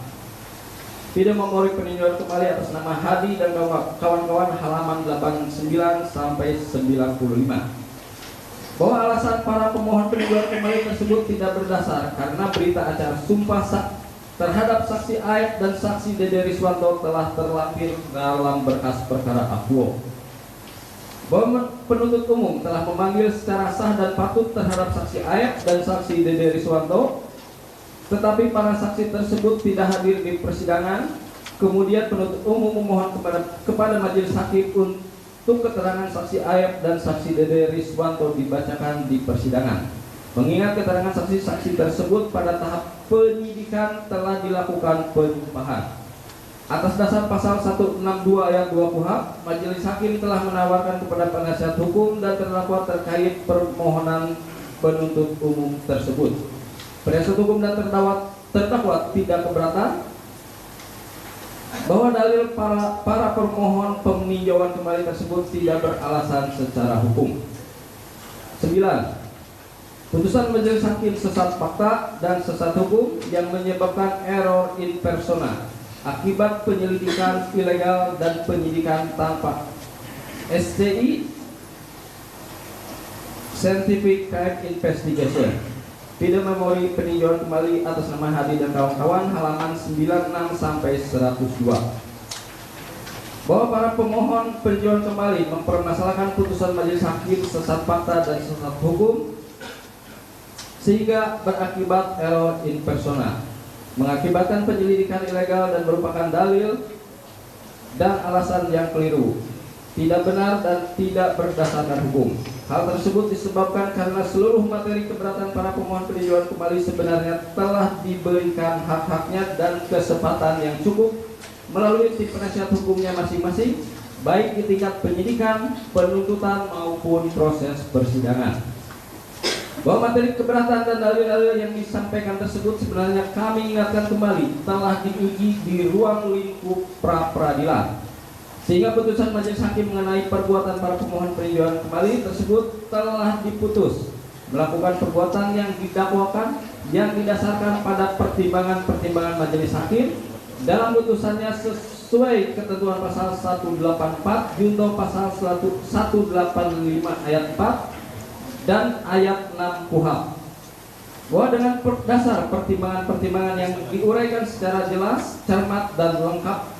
Video memori peninjauan kembali atas nama Hadi dan kawan-kawan halaman 89 sampai 95. Bahwa alasan para pemohon peninjauan kembali tersebut tidak berdasar karena berita acara sumpah terhadap saksi Aep dan saksi Dede Riswanto telah terlampir dalam berkas perkara akuo. Bahwa penuntut umum telah memanggil secara sah dan patut terhadap saksi Aep dan saksi Dede Riswanto, tetapi para saksi tersebut tidak hadir di persidangan. Kemudian penuntut umum memohon kepada majelis hakim untuk keterangan saksi Aep dan saksi Dede Riswanto dibacakan di persidangan. Mengingat keterangan saksi-saksi tersebut pada tahap penyidikan telah dilakukan penyumpahan. Atas dasar pasal 162 ayat 2 KUHP, majelis hakim telah menawarkan kepada penasihat hukum dan terdakwa terkait permohonan penuntut umum tersebut. Penasihat hukum dan terdakwa tidak keberatan bahwa dalil para permohon peninjauan kembali tersebut tidak beralasan secara hukum. 9. Putusan majelis hakim sesat fakta dan sesat hukum yang menyebabkan error in persona akibat penyelidikan ilegal dan penyidikan tanpa SCI Scientific Crime Investigation. Video memori peninjauan kembali atas nama Hadi dan kawan-kawan halaman 96 sampai 102. Bahwa para pemohon peninjauan kembali mempermasalahkan putusan majelis hakim sesat fakta dan sesat hukum sehingga berakibat error in persona, mengakibatkan penyelidikan ilegal dan merupakan dalil dan alasan yang keliru, tidak benar dan tidak berdasarkan hukum. Hal tersebut disebabkan karena seluruh materi keberatan para pemohon peninjauan kembali sebenarnya telah diberikan hak-haknya dan kesempatan yang cukup melalui tim penasihat hukumnya masing-masing, baik di tingkat penyidikan, penuntutan maupun proses persidangan. Bahwa materi keberatan dan dalil-dalil yang disampaikan tersebut sebenarnya kami ingatkan kembali telah diuji di ruang lingkup pra-peradilan, sehingga putusan majelis hakim mengenai perbuatan para pemohon peninjauan kembali tersebut telah diputus melakukan perbuatan yang didakwakan yang didasarkan pada pertimbangan-pertimbangan majelis hakim dalam putusannya sesuai ketentuan pasal 184 junto pasal 185 ayat 4 dan ayat 6 KUHP. Bahwa dengan dasar pertimbangan-pertimbangan yang diuraikan secara jelas, cermat dan lengkap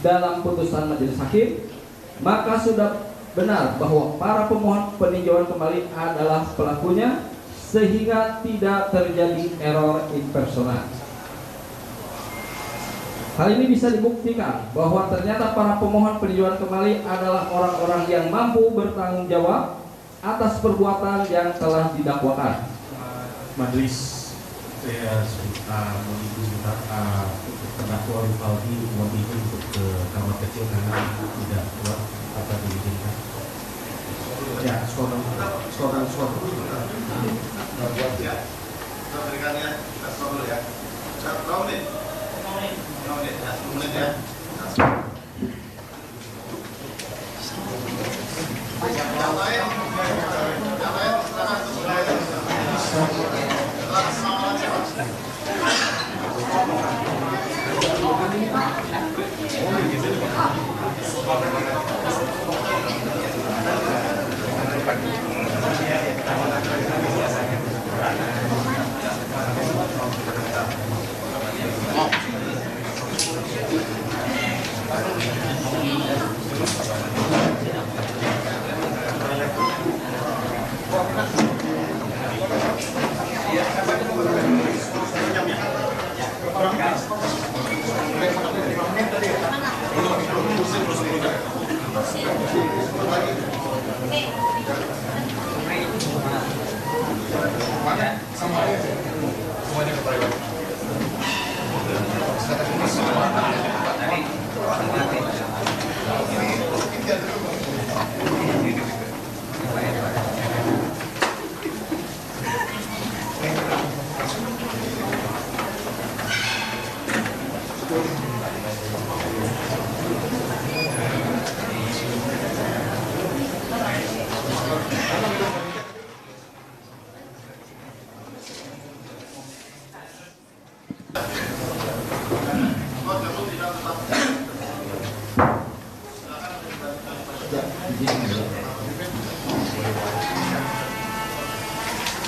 dalam putusan majelis hakim, maka sudah benar bahwa para pemohon peninjauan kembali adalah pelakunya, sehingga tidak terjadi error in persona. Hal ini bisa dibuktikan bahwa ternyata para pemohon peninjauan kembali adalah orang-orang yang mampu bertanggung jawab atas perbuatan yang telah didakwakan. Majelis Saya menunggu sebentar terdakwa Rivaldi motivasi untuk ke kamar kecil karena tidak kuat apa diizinkan. Ya, seorang buat ya. Kita berikannya kita stop dulu ya. Berapa menit? 5 menit ya, 10 menit ya. Yang lain,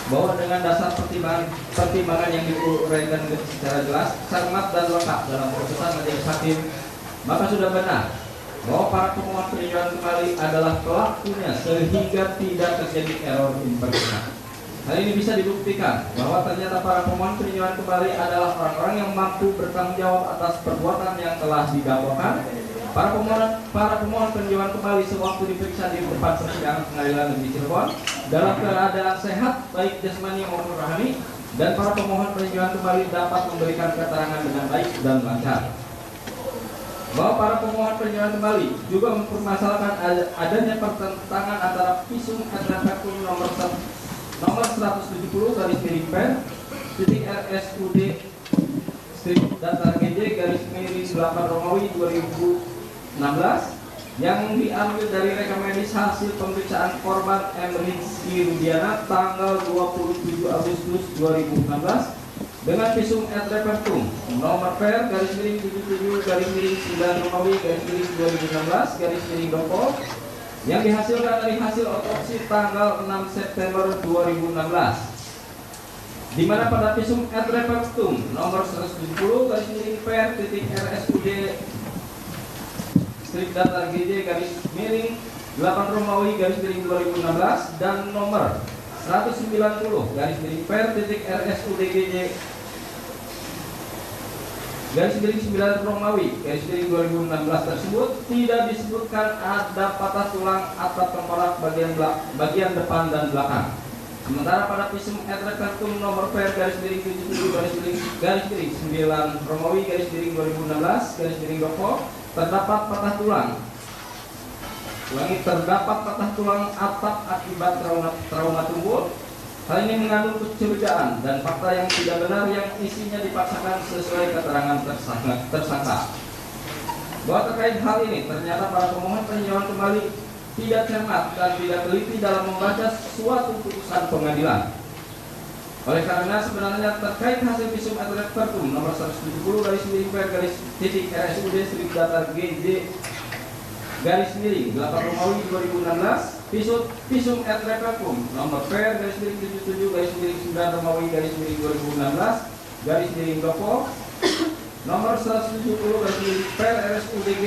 bahwa dengan dasar pertimbangan yang diuraikan secara jelas, cermat dan lengkap dalam putusan majelis hakim, maka sudah benar bahwa para pemohon peninjauan kembali adalah pelakunya sehingga tidak terjadi error impersonal. Hal ini bisa dibuktikan bahwa ternyata para pemohon peninjauan kembali adalah orang-orang yang mampu bertanggung jawab atas perbuatan yang telah didakwakan. Para pemohon peninjauan kembali sewaktu diperiksa di tempat persidangan Pengadilan Negeri Cirebon dalam keadaan sehat baik jasmani maupun rohani, dan para pemohon peninjauan kembali dapat memberikan keterangan dengan baik dan lancar. Bahwa para pemohon peninjauan kembali juga mempermasalahkan adanya pertentangan antara visum et repertum nomor 170 garis miring pen titik RSUD strip datar GJ garis miring 8 Romawi 2016 yang diambil dari rekam medis hasil pemeriksaan korban M. Rizky Rudiana tanggal 27 Agustus 2016 dengan visum et repertum nomor per garis miring 77 garis miring 9 Romawi garis miring 2016 garis miring Doko yang dihasilkan dari hasil otopsi tanggal 6 September 2016, di mana pada visum et repertum nomor 170 garis miring per titik RSUD strip datar GJ garis miring 8 Romawi garis miring 2016 dan nomor 190 garis miring per titik RSUD GJ garis miring 9 Romawi garis miring 2016 tersebut tidak disebutkan ada patah tulang atap tengkorak bagian depan dan belakang. Sementara pada visum et repertum nomor per garis miring 77 garis miring 9 Romawi garis miring 2016 garis miring Doko terdapat patah tulang. Terdapat patah tulang atap akibat trauma tubuh. Hal ini mengandung kecurigaan dan fakta yang tidak benar yang isinya dipaksakan sesuai keterangan tersangka. Bahwa terkait hal ini, ternyata para pemohon peninjauan kembali tidak cermat dan tidak teliti dalam membaca suatu putusan pengadilan. Oleh karena sebenarnya terkait hasil visum et repertum nomor 170 garis miring per garis titik RSUD strip datar GJ garis miring 8 Romawi 2016 visum et repertum nomor per garis miring 77 garis miring 9 Romawi garis miring 2016 garis miring Doko nomor 170 garis miring per RSUDG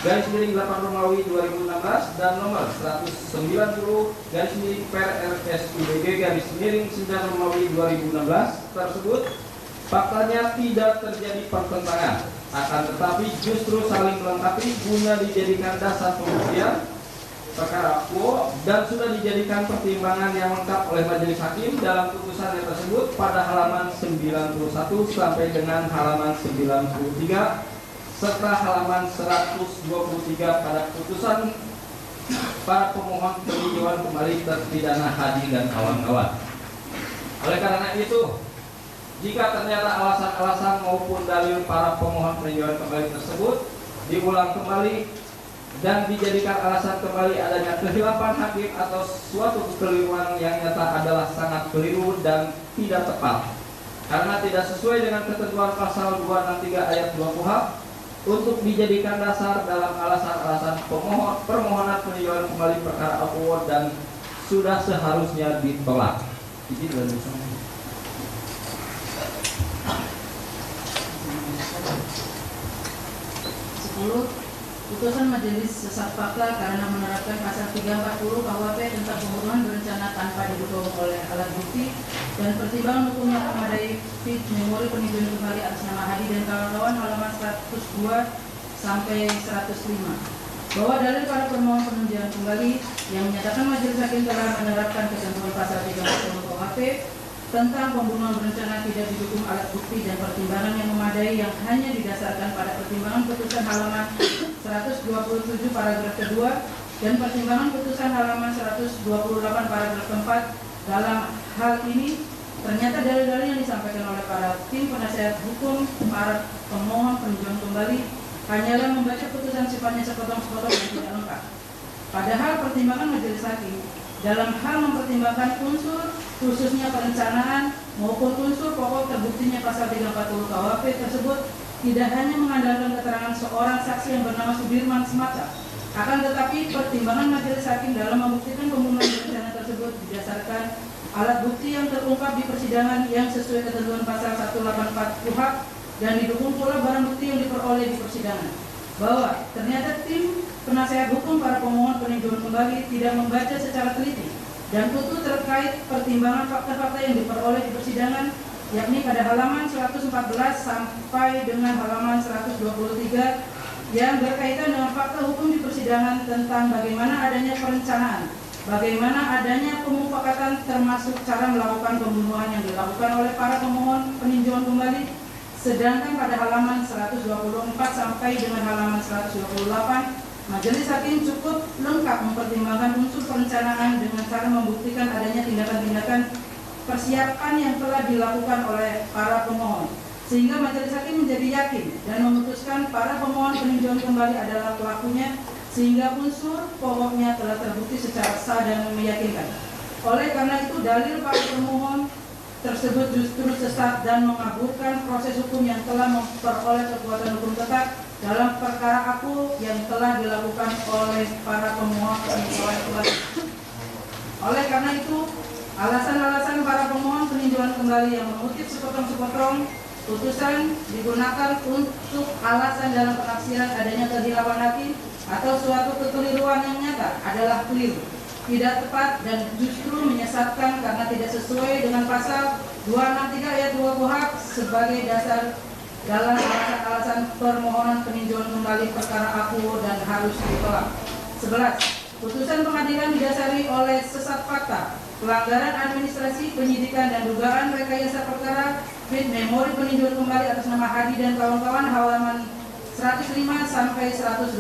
garis miring 8 Romawi 2016 dan nomor 190 garis miring per RSUDG garis miring 9 Romawi 2016 tersebut faktanya tidak terjadi pertentangan, akan tetapi justru saling melengkapi guna dijadikan dasar pembuktian perkara akuo dan sudah dijadikan pertimbangan yang lengkap oleh majelis hakim dalam putusannya tersebut pada halaman 91 sampai dengan halaman 93 serta halaman 123 pada putusan para pemohon peninjauan kembali terpidana Hadi dan kawan-kawan. Oleh karena itu, jika ternyata alasan-alasan maupun dalil para pemohon peninjauan kembali tersebut diulang kembali dan dijadikan alasan kembali adanya kehilapan hakim atau suatu kekeliruan yang nyata adalah sangat keliru dan tidak tepat karena tidak sesuai dengan ketentuan pasal 263 ayat 2 KUHP untuk dijadikan dasar dalam alasan-alasan permohonan peninjauan kembali perkara akuo dan sudah seharusnya ditolak. Izin dan 10. Putusan Majelis Sesat Fakta karena menerapkan pasal 340 KUHP tentang pembunuhan berencana tanpa didukung oleh alat bukti dan pertimbangan hukum yang memadai fit memori peninjauan kembali atas nama Hadi dan kawan-kawan halaman 102 sampai 105 bahwa dalil para pemohon peninjauan kembali yang menyatakan majelis hakim telah menerapkan ketentuan pasal 340 KUHP tentang pembunuhan berencana tidak didukung alat bukti dan pertimbangan yang memadai yang hanya didasarkan pada pertimbangan putusan halaman 127 paragraf kedua dan pertimbangan putusan halaman 128 paragraf keempat. Dalam hal ini ternyata dalil-dalil yang disampaikan oleh para tim penasihat hukum para pemohon peninjauan kembali hanyalah membaca putusan sifatnya sepotong-sepotong dan tidak lengkap. Padahal pertimbangan majelis hakim dalam hal mempertimbangkan unsur khususnya perencanaan maupun unsur pokok terbuktinya pasal 340 KUHP tersebut tidak hanya mengandalkan keterangan seorang saksi yang bernama Sudirman semata, akan tetapi pertimbangan majelis hakim dalam membuktikan pembunuhan berencana tersebut didasarkan alat bukti yang terungkap di persidangan yang sesuai ketentuan pasal 184 KUHP dan didukung pula barang bukti yang diperoleh di persidangan. Bahwa ternyata tim penasehat hukum para pemohon peninjauan kembali tidak membaca secara teliti dan utuh terkait pertimbangan fakta-fakta yang diperoleh di persidangan, yakni pada halaman 114 sampai dengan halaman 123 yang berkaitan dengan fakta hukum di persidangan tentang bagaimana adanya perencanaan, bagaimana adanya pemufakatan termasuk cara melakukan pembunuhan yang dilakukan oleh para pemohon peninjauan kembali. Sedangkan pada halaman 124 sampai dengan halaman 128, majelis hakim cukup lengkap mempertimbangkan unsur perencanaan dengan cara membuktikan adanya tindakan-tindakan persiapan yang telah dilakukan oleh para pemohon. Sehingga majelis hakim menjadi yakin dan memutuskan para pemohon peninjauan kembali adalah pelakunya, sehingga unsur pokoknya telah terbukti secara sah dan meyakinkan. Oleh karena itu, dalil para pemohon tersebut justru sesat dan mengaburkan proses hukum yang telah memperoleh kekuatan hukum tetap dalam perkara aku yang telah dilakukan oleh para pemohon peninjauan kembali. Oleh karena itu, alasan-alasan para pemohon peninjauan kembali yang mengutip sepotong-sepotong putusan digunakan untuk alasan dalam penafsiran adanya kehilapan hakim atau suatu kekeliruan yang nyata adalah keliru, tidak tepat dan justru menyesatkan karena tidak sesuai dengan pasal 263 ayat 2 KUHP sebagai dasar dalam alasan-alasan permohonan peninjauan kembali perkara akuo dan harus ditolak. 11. Putusan pengadilan didasari oleh sesat fakta, pelanggaran administrasi, penyidikan dan dugaan rekayasa perkara fit memori peninjauan kembali atas nama Hadi dan kawan-kawan halaman 105 sampai 118.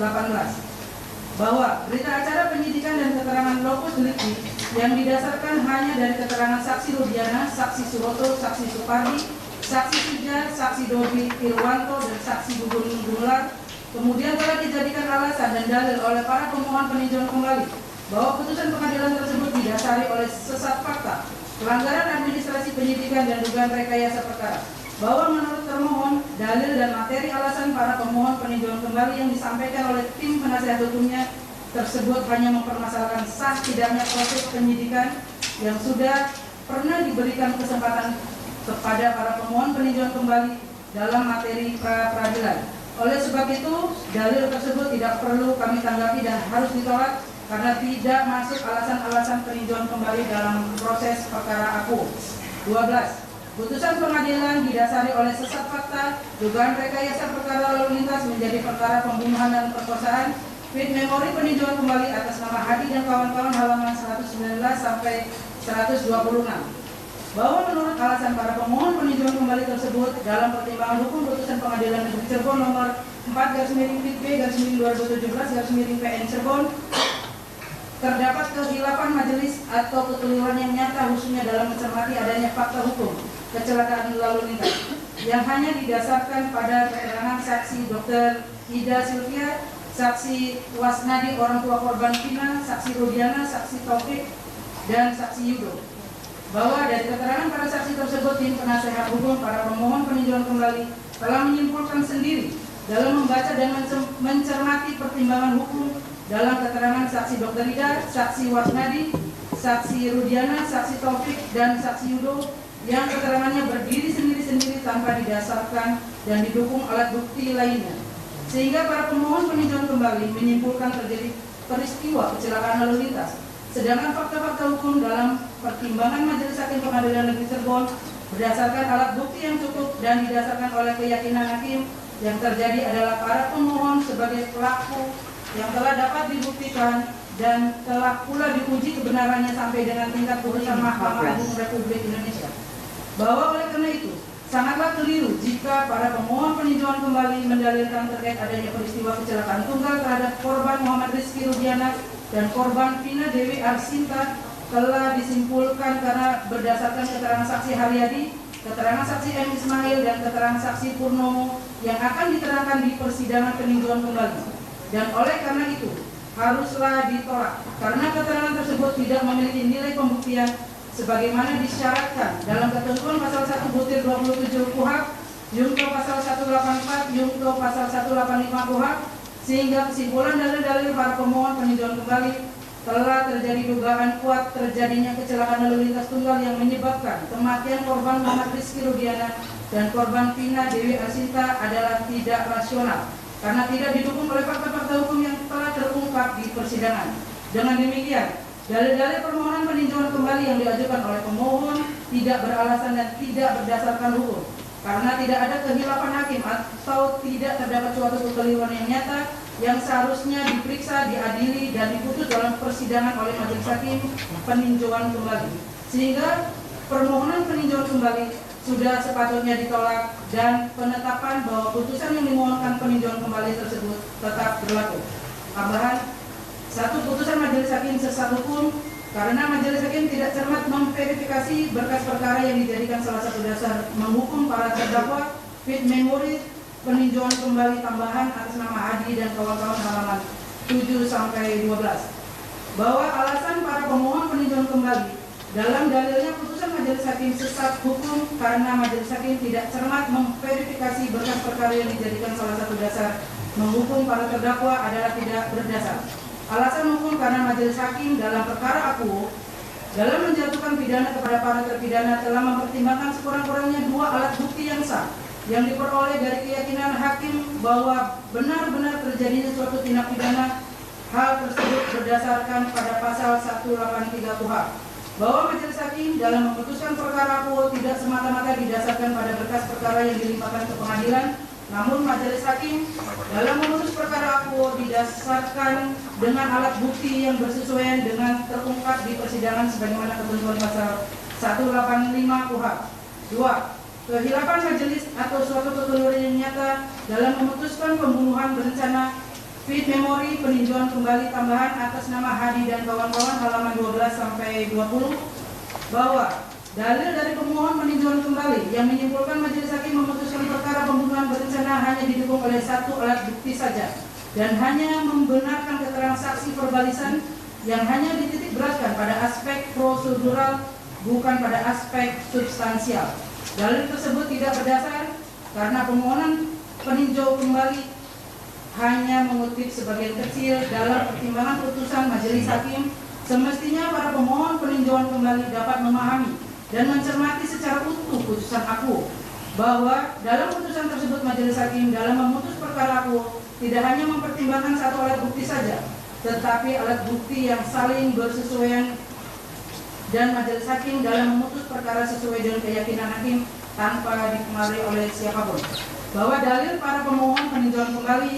Bahwa berita acara penyidikan dan keterangan lokus delikti yang didasarkan hanya dari keterangan saksi Rudiana, saksi Suroto, saksi Supardi, saksi Suja, saksi Dodi Irwanto, dan saksi Gugun Gular kemudian telah dijadikan alasan dan dalil oleh para pemohon peninjauan kembali bahwa putusan pengadilan tersebut didasari oleh sesat fakta, pelanggaran administrasi penyidikan dan dugaan rekayasa perkara. Bahwa menurut termohon, dalil dan materi alasan para pemohon peninjauan kembali yang disampaikan oleh tim penasihat hukumnya tersebut hanya mempermasalahkan sah tidaknya proses penyidikan yang sudah pernah diberikan kesempatan kepada para pemohon peninjauan kembali dalam materi pra-peradilan. Oleh sebab itu, dalil tersebut tidak perlu kami tanggapi dan harus ditolak karena tidak masuk alasan-alasan peninjauan kembali dalam proses perkara aku. 12. Putusan pengadilan didasari oleh sesat fakta, dugaan rekayasa perkara lalu lintas menjadi perkara pembunuhan dan perkosaan Fit Memori peninjauan kembali atas nama Hadi dan kawan-kawan halaman 119 sampai 126. Bahwa menurut alasan para pemohon peninjauan kembali tersebut dalam pertimbangan hukum putusan Pengadilan Negeri Cirebon nomor 4/B/2017/PN Cirebon terdapat kehilapan majelis atau kekeliruan yang nyata khususnya dalam mencermati adanya fakta hukum kecelakaan lalu lintas yang hanya didasarkan pada keterangan saksi Dr. Ida Sylvia, saksi Wasnadi orang tua korban Vina, saksi Rudiana, saksi Taufik, dan saksi Yudo. Bahwa dari keterangan para saksi tersebut, tim penasehat hukum para pemohon peninjauan kembali telah menyimpulkan sendiri dalam membaca dan mencermati pertimbangan hukum dalam keterangan saksi Dr. Ida, saksi Wasnadi, saksi Rudiana, saksi Taufik, dan saksi Yudo yang keterangannya berdiri sendiri-sendiri tanpa didasarkan dan didukung alat bukti lainnya. Sehingga para pemohon peninjauan kembali menyimpulkan terjadi peristiwa kecelakaan lalu lintas. Sedangkan fakta-fakta hukum dalam pertimbangan Majelis Hakim Pengadilan Negeri Cirebon berdasarkan alat bukti yang cukup dan didasarkan oleh keyakinan hakim yang terjadi adalah para pemohon sebagai pelaku yang telah dapat dibuktikan dan telah pula diuji kebenarannya sampai dengan tingkat putusan Mahkamah Agung Republik Indonesia. Bahwa oleh karena itu sangatlah keliru jika para pemohon peninjauan kembali mendalilkan terkait adanya peristiwa kecelakaan tunggal terhadap korban Muhammad Rizky Rudiana dan korban Vina Dewi Arsinta telah disimpulkan karena berdasarkan keterangan saksi Haryadi, keterangan saksi M. Ismail, dan keterangan saksi Purnomo yang akan diterangkan di persidangan peninjauan kembali. Dan oleh karena itu haruslah ditolak karena keterangan tersebut tidak memiliki nilai pembuktian sebagaimana disyaratkan dalam ketentuan pasal 1/27 KUHP, Yungto pasal 184, Yungto pasal 185 KUHP, sehingga kesimpulan dalil-dalil para pemohon peninjauan kembali telah terjadi dugaan kuat terjadinya kecelakaan lalu lintas tunggal yang menyebabkan kematian korban Muhammad Rizky Rudiana dan korban Vina Dewi Arsinta adalah tidak rasional karena tidak didukung oleh fakta-fakta hukum yang telah terungkap di persidangan. Dengan demikian, dalil-dalil permohonan peninjauan kembali yang diajukan oleh pemohon tidak beralasan dan tidak berdasarkan hukum karena tidak ada kehilapan hakim atau tidak terdapat suatu kekeliruan yang nyata yang seharusnya diperiksa, diadili, dan diputus dalam persidangan oleh majelis hakim peninjauan kembali. Sehingga permohonan peninjauan kembali sudah sepatutnya ditolak dan penetapan bahwa putusan yang dimohonkan peninjauan kembali tersebut tetap berlaku. Tambahan, satu, putusan majelis hakim sesat hukum karena majelis hakim tidak cermat memverifikasi berkas perkara yang dijadikan salah satu dasar menghukum para terdakwa. Fit Memori peninjauan kembali tambahan atas nama Hadi dan kawan-kawan halaman 7 sampai 12. Bahwa alasan para pemohon peninjauan kembali dalam dalilnya putusan majelis hakim sesat hukum karena majelis hakim tidak cermat memverifikasi berkas perkara yang dijadikan salah satu dasar menghukum para terdakwa adalah tidak berdasar. Alasan hukum karena majelis hakim dalam perkara akuo dalam menjatuhkan pidana kepada para terpidana telah mempertimbangkan sekurang-kurangnya dua alat bukti yang sah yang diperoleh dari keyakinan hakim bahwa benar-benar terjadinya suatu tindak pidana. Hal tersebut berdasarkan pada pasal 183 KUHP. Bahwa majelis hakim dalam memutuskan perkara akuo tidak semata-mata didasarkan pada berkas perkara yang dilimpahkan ke pengadilan, namun majelis hakim dalam memutus perkara akuo didasarkan dengan alat bukti yang bersesuaian dengan terungkap di persidangan sebagaimana ketentuan pasal 185 KUHP. 2. Kehilapan majelis atau suatu kekeliruan yang nyata dalam memutuskan pembunuhan berencana. Fit Memori peninjauan kembali tambahan atas nama Hadi dan kawan-kawan halaman 12 sampai 20 bahwa dalil dari pemohon peninjauan kembali yang menyimpulkan majelis hakim memutuskan perkara pembunuhan berencana hanya didukung oleh satu alat bukti saja dan hanya membenarkan keterangan saksi verbalisan yang hanya dititik beratkan pada aspek prosedural bukan pada aspek substansial. Dalil tersebut tidak berdasar karena permohonan peninjau kembali hanya mengutip sebagian kecil dalam pertimbangan putusan majelis hakim. Semestinya para pemohon peninjauan kembali dapat memahami dan mencermati secara utuh putusan akuo bahwa dalam putusan tersebut majelis hakim dalam memutus perkara akuo tidak hanya mempertimbangkan satu alat bukti saja, tetapi alat bukti yang saling bersesuaian dan majelis hakim dalam memutus perkara sesuai dengan keyakinan hakim tanpa dipengaruhi oleh siapapun. bahwa dalil para pemohon peninjauan kembali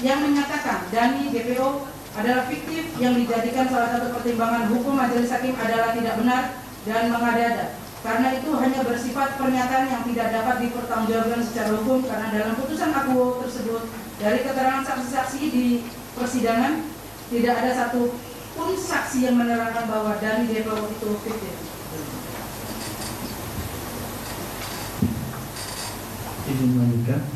yang menyatakan Dani DPO adalah fiktif yang dijadikan salah satu pertimbangan hukum majelis hakim adalah tidak benar dan mengada-ada. Karena itu hanya bersifat pernyataan yang tidak dapat dipertanggungjawabkan secara hukum, karena dalam putusan akuo tersebut dari keterangan saksi-saksi di persidangan tidak ada satu pun saksi yang menerangkan bahwa Dani DPO itu fiktif. Izin melanjutkan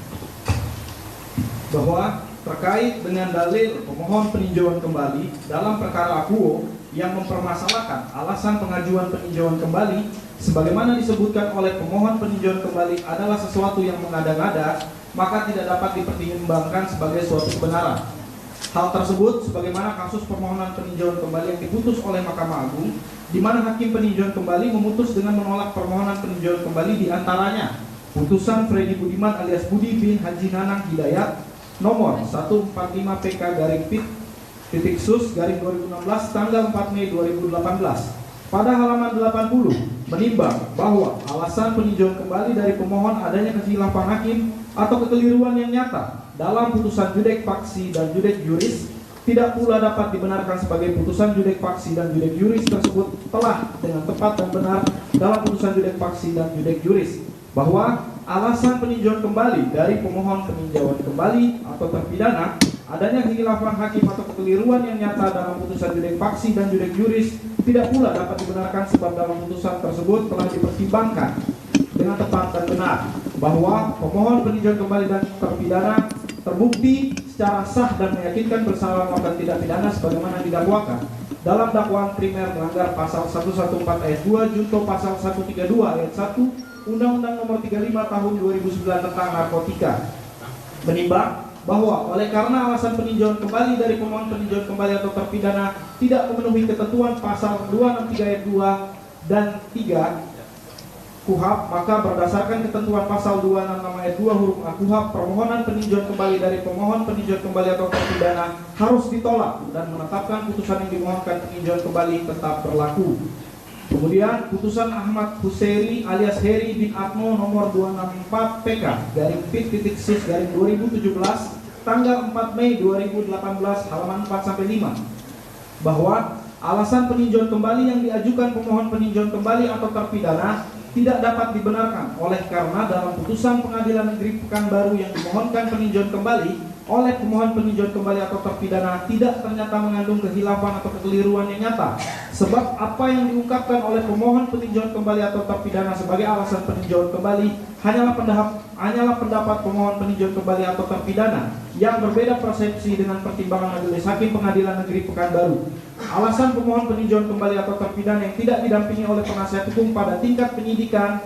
bahwa terkait dengan dalil pemohon peninjauan kembali dalam perkara akuo yang mempermasalahkan alasan pengajuan peninjauan kembali sebagaimana disebutkan oleh pemohon peninjauan kembali adalah sesuatu yang mengada-ngada, maka tidak dapat dipertimbangkan sebagai suatu kebenaran. Hal tersebut sebagaimana kasus permohonan peninjauan kembali yang diputus oleh Mahkamah Agung, di mana hakim peninjauan kembali memutus dengan menolak permohonan peninjauan kembali di antaranya putusan Freddy Budiman alias Budi bin Haji Nanang Hidayat nomor 145 PK garing titik sus garing 2016 tanggal 4 Mei 2018 pada halaman 80 menimbang bahwa alasan peninjauan kembali dari pemohon adanya kekhilafan hakim atau kekeliruan yang nyata dalam putusan judek faksi dan judek juris tidak pula dapat dibenarkan sebagai putusan judek faksi dan judek juris tersebut telah dengan tepat dan benar dalam putusan judek faksi dan judek juris, bahwa alasan peninjauan kembali dari pemohon peninjauan kembali atau terpidana adanya kekhilafan hakim atau kekeliruan yang nyata dalam putusan judek faksi dan judek juris tidak pula dapat dibenarkan sebab dalam putusan tersebut telah dipertimbangkan dengan tepat dan benar bahwa pemohon peninjauan kembali dan terpidana terbukti secara sah dan meyakinkan bersalah melakukan tindak pidana sebagaimana didakwakan dalam dakwaan primer melanggar pasal 114 ayat 2 junto pasal 132 ayat 1 Undang-Undang Nomor 35 Tahun 2009 tentang narkotika, menimbang bahwa oleh karena alasan peninjauan kembali dari pemohon peninjauan kembali atau terpidana tidak memenuhi ketentuan pasal 263 ayat 2 dan 3 KUHP, maka berdasarkan ketentuan pasal 266 ayat 2 huruf A KUHP, permohonan peninjauan kembali dari pemohon peninjauan kembali atau terpidana harus ditolak dan menetapkan putusan yang dimohonkan peninjauan kembali tetap berlaku. Kemudian putusan Ahmad Husairi alias Heri bin Atmo nomor 264 PK garing titik-sus garing 2017 tanggal 4 Mei 2018 halaman 4 sampai 5 bahwa alasan peninjauan kembali yang diajukan pemohon peninjauan kembali atau terpidana tidak dapat dibenarkan oleh karena dalam putusan Pengadilan Negeri Pekanbaru yang dimohonkan peninjauan kembali oleh pemohon peninjauan kembali atau terpidana tidak ternyata mengandung kekhilafan atau kekeliruan yang nyata, sebab apa yang diungkapkan oleh pemohon peninjauan kembali atau terpidana sebagai alasan peninjauan kembali hanyalah pendapat pemohon peninjauan kembali atau terpidana yang berbeda persepsi dengan pertimbangan majelis hakim Pengadilan Negeri Pekanbaru. Alasan pemohon peninjauan kembali atau terpidana yang tidak didampingi oleh penasihat hukum pada tingkat penyidikan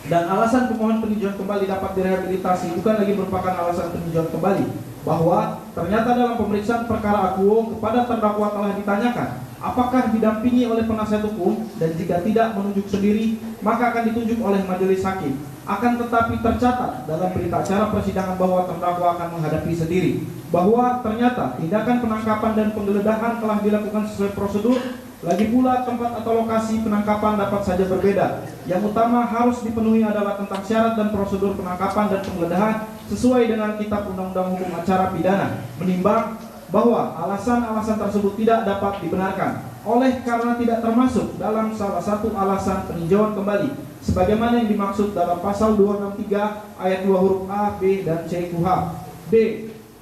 dan alasan pemohon peninjauan kembali dapat direhabilitasi bukan lagi merupakan alasan peninjauan kembali, bahwa ternyata dalam pemeriksaan perkara akuo kepada terdakwa telah ditanyakan apakah didampingi oleh penasihat hukum, dan jika tidak menunjuk sendiri maka akan ditunjuk oleh majelis hakim. Akan tetapi tercatat dalam berita acara persidangan bahwa terdakwa akan menghadapi sendiri, bahwa ternyata tindakan penangkapan dan penggeledahan telah dilakukan sesuai prosedur. Lagi pula tempat atau lokasi penangkapan dapat saja berbeda. Yang utama harus dipenuhi adalah tentang syarat dan prosedur penangkapan dan penggeledahan sesuai dengan Kitab Undang-Undang Hukum Acara Pidana, menimbang bahwa alasan-alasan tersebut tidak dapat dibenarkan oleh karena tidak termasuk dalam salah satu alasan peninjauan kembali sebagaimana yang dimaksud dalam pasal 263 ayat 2 huruf A, B, dan C KUHP. B.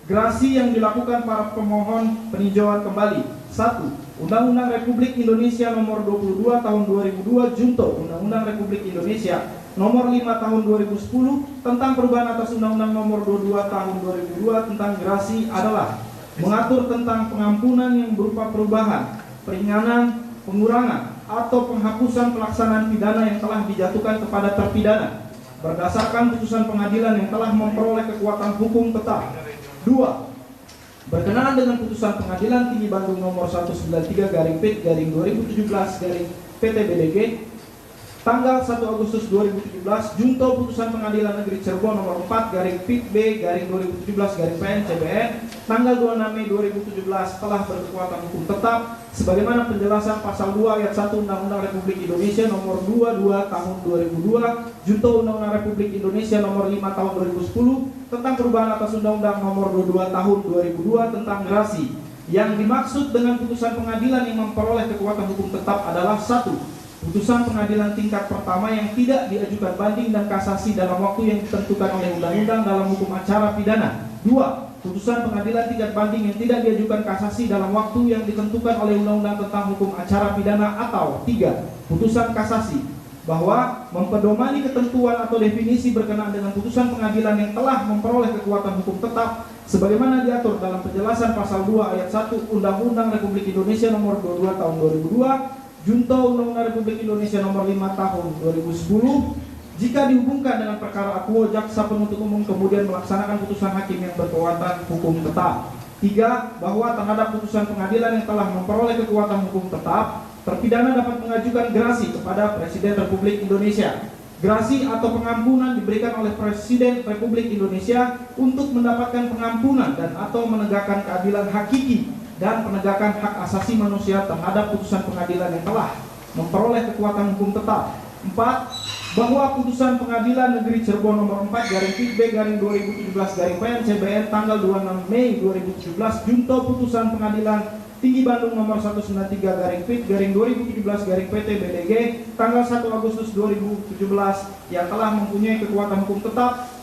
Gerasi yang dilakukan para pemohon peninjauan kembali. 1. Undang-Undang Republik Indonesia Nomor 22 Tahun 2002 junto Undang-Undang Republik Indonesia Nomor 5 Tahun 2010 tentang perubahan atas Undang-Undang Nomor 22 Tahun 2002 tentang gerasi adalah mengatur tentang pengampunan yang berupa perubahan, peringanan, pengurangan, atau penghapusan pelaksanaan pidana yang telah dijatuhkan kepada terpidana berdasarkan putusan pengadilan yang telah memperoleh kekuatan hukum tetap. 2. Berkenaan dengan putusan Pengadilan Tinggi Bandung nomor 193/P/2017/PTBDG tanggal 1 Agustus 2017, junto putusan Pengadilan Negeri Cirebon nomor 4/PIB/2017/PN tanggal 26 Mei 2017 telah berkekuatan hukum tetap sebagaimana penjelasan pasal 2 ayat 1 Undang-Undang Republik Indonesia nomor 22 tahun 2002, junto Undang-Undang Republik Indonesia nomor 5 tahun 2010 tentang perubahan atas Undang-Undang nomor 22 tahun 2002 tentang gerasi. Yang dimaksud dengan putusan pengadilan yang memperoleh kekuatan hukum tetap adalah 1. Putusan pengadilan tingkat pertama yang tidak diajukan banding dan kasasi dalam waktu yang ditentukan oleh undang-undang dalam hukum acara pidana. 2. Putusan pengadilan tingkat banding yang tidak diajukan kasasi dalam waktu yang ditentukan oleh undang-undang tentang hukum acara pidana. Atau 3. Putusan kasasi bahwa mempedomani ketentuan atau definisi berkenaan dengan putusan pengadilan yang telah memperoleh kekuatan hukum tetap sebagaimana diatur dalam penjelasan pasal 2 ayat 1 Undang-Undang Republik Indonesia nomor 22 tahun 2002, junto Undang-Undang Republik Indonesia nomor 5 tahun 2010, jika dihubungkan dengan perkara akuo, jaksa penuntut umum kemudian melaksanakan putusan hakim yang berkekuatan hukum tetap. 3. Bahwa terhadap putusan pengadilan yang telah memperoleh kekuatan hukum tetap, terpidana dapat mengajukan gerasi kepada Presiden Republik Indonesia. Gerasi atau pengampunan diberikan oleh Presiden Republik Indonesia untuk mendapatkan pengampunan dan atau menegakkan keadilan hakiki dan penegakan hak asasi manusia terhadap putusan pengadilan yang telah memperoleh kekuatan hukum tetap. 4. Bahwa putusan Pengadilan Negeri Cirebon nomor 4/PIB/2017/PN tanggal 26 Mei 2017, junto putusan Pengadilan Tinggi Bandung nomor 193/PIB/2017/PTBDG tanggal 1 Agustus 2017 yang telah mempunyai kekuatan hukum tetap,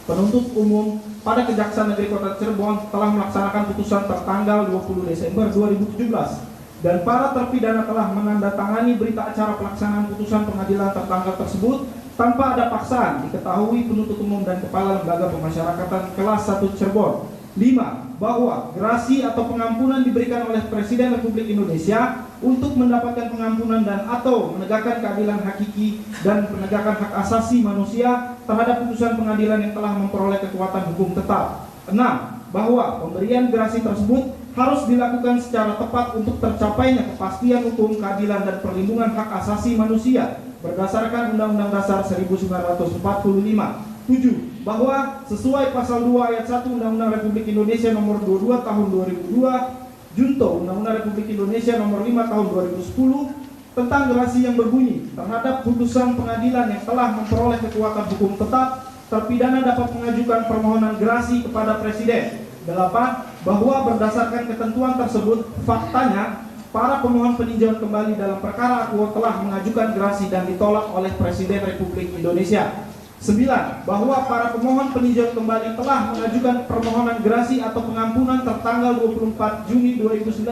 penuntut umum pada Kejaksaan Negeri Kota Cirebon telah melaksanakan putusan tertanggal 20 Desember 2017 dan para terpidana telah menandatangani berita acara pelaksanaan putusan pengadilan tertanggal tersebut tanpa ada paksaan diketahui penuntut umum dan Kepala Lembaga Pemasyarakatan kelas 1 Cirebon. 5. Bahwa gerasi atau pengampunan diberikan oleh Presiden Republik Indonesia untuk mendapatkan pengampunan dan atau menegakkan keadilan hakiki dan penegakan hak asasi manusia terhadap putusan pengadilan yang telah memperoleh kekuatan hukum tetap. 6. Bahwa pemberian gerasi tersebut harus dilakukan secara tepat untuk tercapainya kepastian hukum, keadilan dan perlindungan hak asasi manusia berdasarkan Undang-Undang Dasar 1945. 7. Bahwa sesuai pasal 2 ayat 1 Undang-Undang Republik Indonesia nomor 22 tahun 2002, junto Undang-Undang Republik Indonesia nomor 5 tahun 2010 tentang gerasi yang berbunyi terhadap putusan pengadilan yang telah memperoleh kekuatan hukum tetap, terpidana dapat mengajukan permohonan gerasi kepada Presiden. 8. Bahwa berdasarkan ketentuan tersebut, faktanya para pemohon peninjauan kembali dalam perkara akuo telah mengajukan gerasi dan ditolak oleh Presiden Republik Indonesia. 9. Bahwa para pemohon peninjauan kembali telah mengajukan permohonan gerasi atau pengampunan tertanggal 24 Juni 2019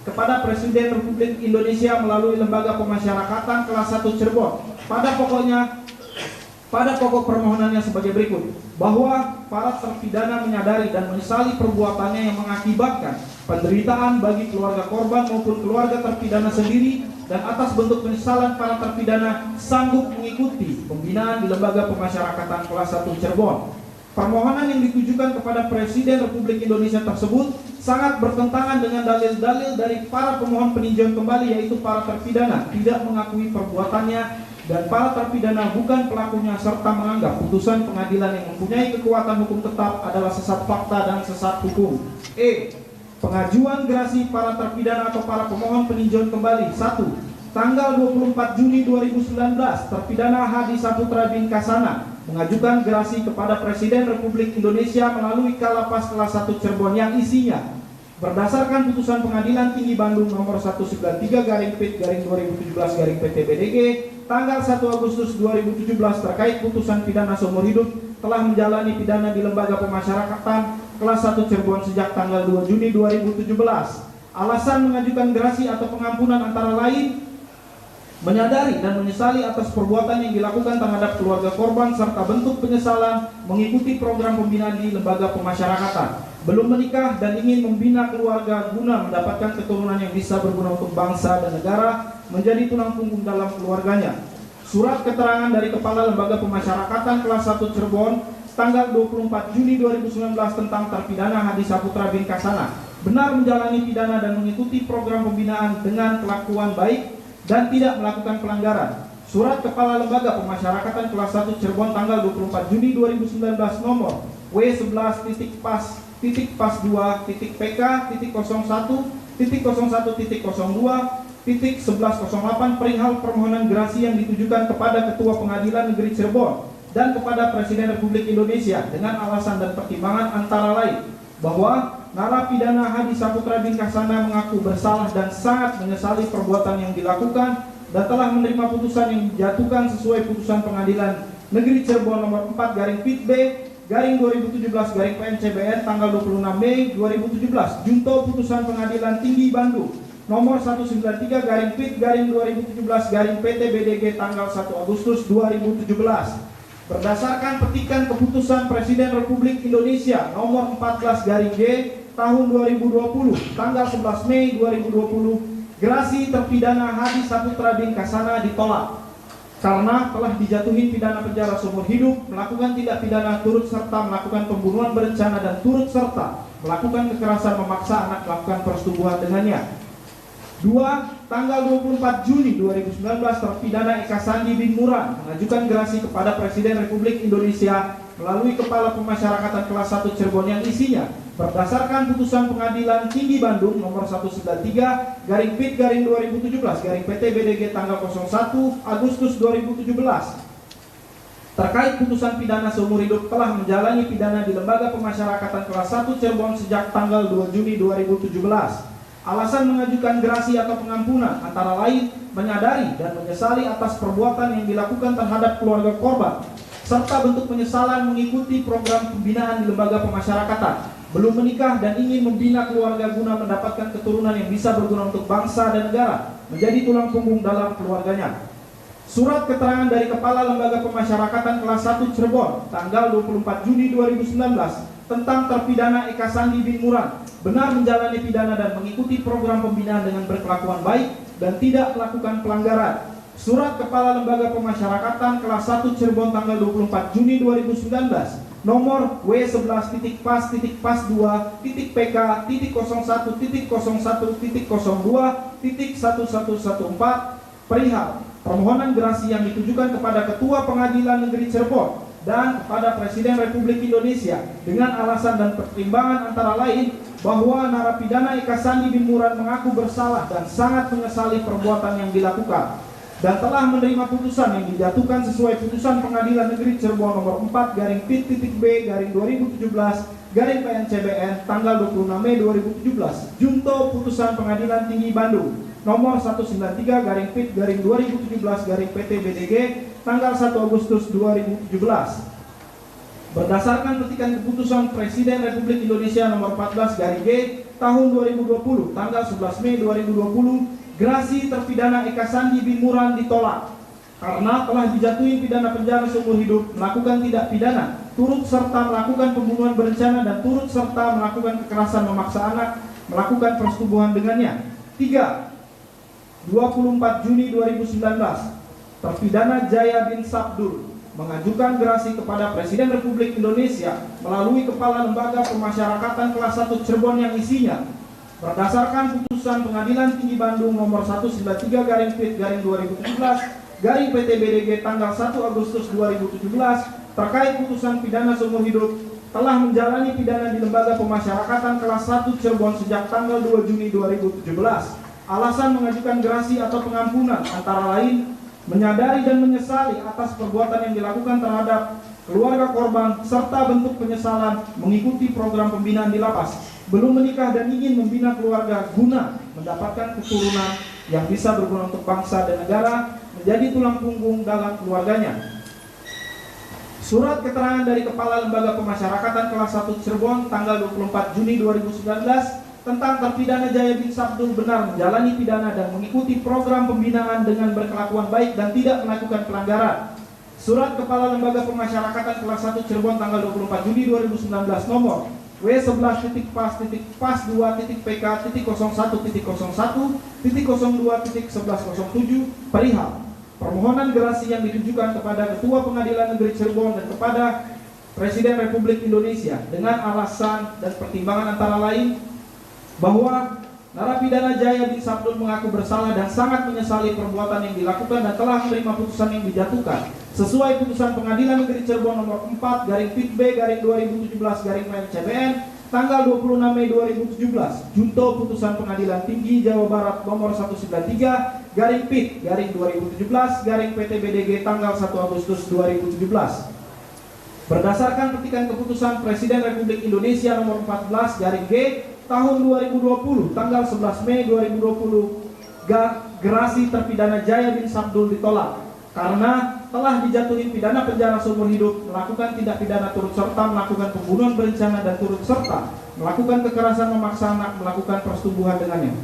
kepada Presiden Republik Indonesia melalui Lembaga Pemasyarakatan kelas 1 Cirebon. Pada pokok permohonannya sebagai berikut, bahwa para terpidana menyadari dan menyesali perbuatannya yang mengakibatkan penderitaan bagi keluarga korban maupun keluarga terpidana sendiri, dan atas bentuk penyesalan para terpidana sanggup mengikuti pembinaan di Lembaga Pemasyarakatan kelas 1 Cirebon. Permohonan yang ditujukan kepada Presiden Republik Indonesia tersebut sangat bertentangan dengan dalil-dalil dari para pemohon peninjauan kembali, yaitu para terpidana tidak mengakui perbuatannya dan para terpidana bukan pelakunya, serta menganggap putusan pengadilan yang mempunyai kekuatan hukum tetap adalah sesat fakta dan sesat hukum. Pengajuan gerasi para terpidana atau para pemohon peninjauan kembali. 1. Tanggal 24 Juni 2019, terpidana Hadi Saputra bin Kasana mengajukan gerasi kepada Presiden Republik Indonesia melalui Kalapas kelas 1 Cirebon yang isinya berdasarkan putusan Pengadilan Tinggi Bandung nomor 193/PIB/2017/PTBDG tanggal 1 Agustus 2017 terkait putusan pidana seumur hidup, telah menjalani pidana di Lembaga Pemasyarakatan kelas 1 Cirebon sejak tanggal 2 Juni 2017. Alasan mengajukan gerasi atau pengampunan antara lain menyadari dan menyesali atas perbuatan yang dilakukan terhadap keluarga korban serta bentuk penyesalan mengikuti program pembinaan di Lembaga Pemasyarakatan, belum menikah dan ingin membina keluarga guna mendapatkan keturunan yang bisa berguna untuk bangsa dan negara, menjadi tulang punggung dalam keluarganya. Surat keterangan dari Kepala Lembaga Pemasyarakatan kelas 1 Cirebon tanggal 24 Juni 2019 tentang terpidana Hadi Saputra bin Kasana benar menjalani pidana dan mengikuti program pembinaan dengan kelakuan baik dan tidak melakukan pelanggaran. Surat Kepala Lembaga Pemasyarakatan kelas 1 Cirebon tanggal 24 Juni 2019 nomor W11-pas-PK.2.01.01.02.1108 perihal permohonan gerasi yang ditujukan kepada Ketua Pengadilan Negeri Cirebon dan kepada Presiden Republik Indonesia dengan alasan dan pertimbangan antara lain bahwa narapidana Hadi Saputra bin Kasana mengaku bersalah dan sangat menyesali perbuatan yang dilakukan dan telah menerima putusan yang dijatuhkan sesuai putusan Pengadilan Negeri Cirebon nomor 4/PIT-B/2017-PNCBN tanggal 26 Mei 2017 junto putusan Pengadilan Tinggi Bandung nomor 193/PIT-2017-PT-BDG tanggal 1 Agustus 2017 berdasarkan petikan keputusan Presiden Republik Indonesia nomor 14/G tahun 2020 tanggal 11 Mei 2020 gerasi terpidana Hadi Saputra bin Kasana ditolak karena telah dijatuhi pidana penjara seumur hidup, melakukan tindak pidana turut serta melakukan pembunuhan berencana dan turut serta melakukan kekerasan memaksa anak melakukan persetubuhan dengannya. 2. Tanggal 24 Juni 2019 terpidana Eka Sandi bin Muran mengajukan gerasi kepada Presiden Republik Indonesia melalui Kepala Pemasyarakatan kelas 1 Cirebon yang isinya berdasarkan putusan Pengadilan Tinggi Bandung nomor 193/PIT-2017-PT-BDG tanggal 01 Agustus 2017 terkait putusan pidana seumur hidup telah menjalani pidana di Lembaga Pemasyarakatan kelas 1 Cirebon sejak tanggal 2 Juni 2017. Alasan mengajukan gerasi atau pengampunan antara lain menyadari dan menyesali atas perbuatan yang dilakukan terhadap keluarga korban serta bentuk penyesalan mengikuti program pembinaan di lembaga pemasyarakatan, belum menikah dan ingin membina keluarga guna mendapatkan keturunan yang bisa berguna untuk bangsa dan negara, menjadi tulang punggung dalam keluarganya. Surat keterangan dari Kepala Lembaga Pemasyarakatan kelas 1 Cirebon tanggal 24 Juni 2019 tentang terpidana Eka Sandi bin Muran benar menjalani pidana dan mengikuti program pembinaan dengan berkelakuan baik dan tidak melakukan pelanggaran. Surat Kepala Lembaga Pemasyarakatan kelas 1 Cirebon tanggal 24 Juni 2019 nomor W11-pas-PK.2.01.02.1114 perihal permohonan gerasi yang ditujukan kepada Ketua Pengadilan Negeri Cirebon dan kepada Presiden Republik Indonesia dengan alasan dan pertimbangan antara lain bahwa narapidana Eka Sandi bin Muran mengaku bersalah dan sangat menyesali perbuatan yang dilakukan dan telah menerima putusan yang dijatuhkan sesuai putusan Pengadilan Negeri Cirebon nomor 4/PIT-B/2017-PNCBN tanggal 26 Mei 2017 junto putusan Pengadilan Tinggi Bandung nomor 193/PIT-2017-PT-BDG tanggal 1 Agustus 2017 berdasarkan petikan keputusan Presiden Republik Indonesia nomor 14/G tahun 2020 tanggal 11 Mei 2020 gerasi terpidana Eka Sandi bin Muran ditolak karena telah dijatuhi pidana penjara seumur hidup, melakukan tindak pidana turut serta melakukan pembunuhan berencana dan turut serta melakukan kekerasan memaksa anak melakukan persetubuhan dengannya. 3. 24 Juni 2019 terpidana Jaya bin Sabdul mengajukan gerasi kepada Presiden Republik Indonesia melalui Kepala Lembaga Pemasyarakatan kelas 1 Cirebon yang isinya berdasarkan putusan Pengadilan Tinggi Bandung nomor 193/PIT-2017-PT-BDG tanggal 1 Agustus 2017 terkait putusan pidana seumur hidup telah menjalani pidana di Lembaga Pemasyarakatan kelas 1 Cirebon sejak tanggal 2 Juni 2017. Alasan mengajukan gerasi atau pengampunan antara lain menyadari dan menyesali atas perbuatan yang dilakukan terhadap keluarga korban serta bentuk penyesalan mengikuti program pembinaan di lapas, belum menikah dan ingin membina keluarga guna mendapatkan keturunan yang bisa berguna untuk bangsa dan negara, menjadi tulang punggung dalam keluarganya. Surat keterangan dari Kepala Lembaga Pemasyarakatan kelas 1 Cirebon tanggal 24 Juni 2019 tentang terpidana Jaya bin Sabdul benar menjalani pidana dan mengikuti program pembinaan dengan berkelakuan baik dan tidak melakukan pelanggaran. Surat Kepala Lembaga Pemasyarakatan kelas 1 Cirebon tanggal 24 Juni 2019 nomor W11-pas-PK.01.01.02.1107 perihal permohonan gerasi yang ditujukan kepada Ketua Pengadilan Negeri Cirebon dan kepada Presiden Republik Indonesia dengan alasan dan pertimbangan antara lain bahwa narapidana Jaya bin Sabdul mengaku bersalah dan sangat menyesali perbuatan yang dilakukan dan telah menerima putusan yang dijatuhkan sesuai putusan Pengadilan Negeri Cirebon nomor 4/B/2017/CBN tanggal 26 Mei 2017 junto putusan Pengadilan Tinggi Jawa Barat nomor 193/PIT/2017/PTBDG tanggal 1 Agustus 2017. Berdasarkan petikan keputusan Presiden Republik Indonesia nomor 14/G tahun 2020 tanggal 11 Mei 2020, gerasi terpidana Jaya bin Sabdul ditolak karena telah dijatuhi pidana penjara seumur hidup, melakukan tindak pidana turut serta melakukan pembunuhan berencana dan turut serta melakukan kekerasan memaksa anak melakukan persetubuhan dengannya.